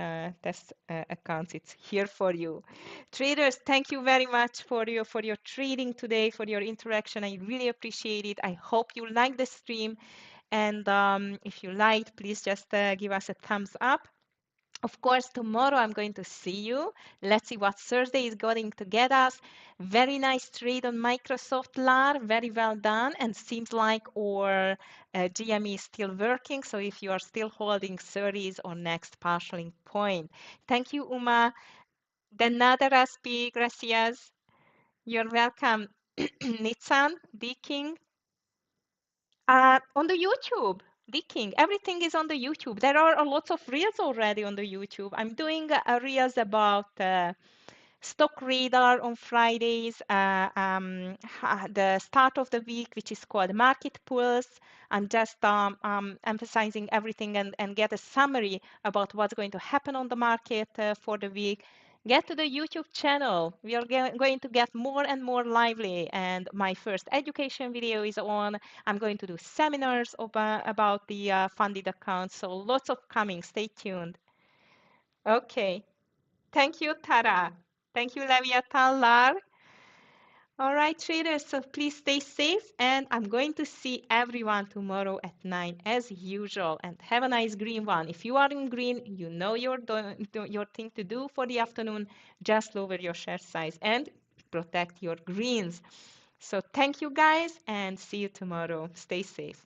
accounts, it's here for you. Traders, thank you very much for your trading today, for your interaction. I really appreciate it. I hope you like the stream. And if you liked, please just give us a thumbs up. Of course, tomorrow I'm going to see you. Let's see what Thursday is going to get us. Very nice trade on Microsoft, Lar. Very well done. And seems like our GME is still working. So if you are still holding 30s or next partialing point. Thank you, Uma. De nada, Raspi. Gracias. You're welcome. Nitsan, D King. On the YouTube, Diking, everything is on the YouTube. There are a lot of reels already on the YouTube. I'm doing reels about stock radar on Fridays, the start of the week, which is called Market Pulse. I'm just emphasizing everything and get a summary about what's going to happen on the market for the week. Get to the YouTube channel. We are going to get more and more lively. And my first education video is on. I'm going to do seminars about the funded accounts. So lots of coming. Stay tuned. Okay. Thank you, Tara. Thank you, Leviathan Lar. All right, traders, so please stay safe, and I'm going to see everyone tomorrow at 9 as usual, and have a nice green one. If you are in green, you know your thing to do for the afternoon. Just lower your share size and protect your greens. So thank you guys, and see you tomorrow. Stay safe.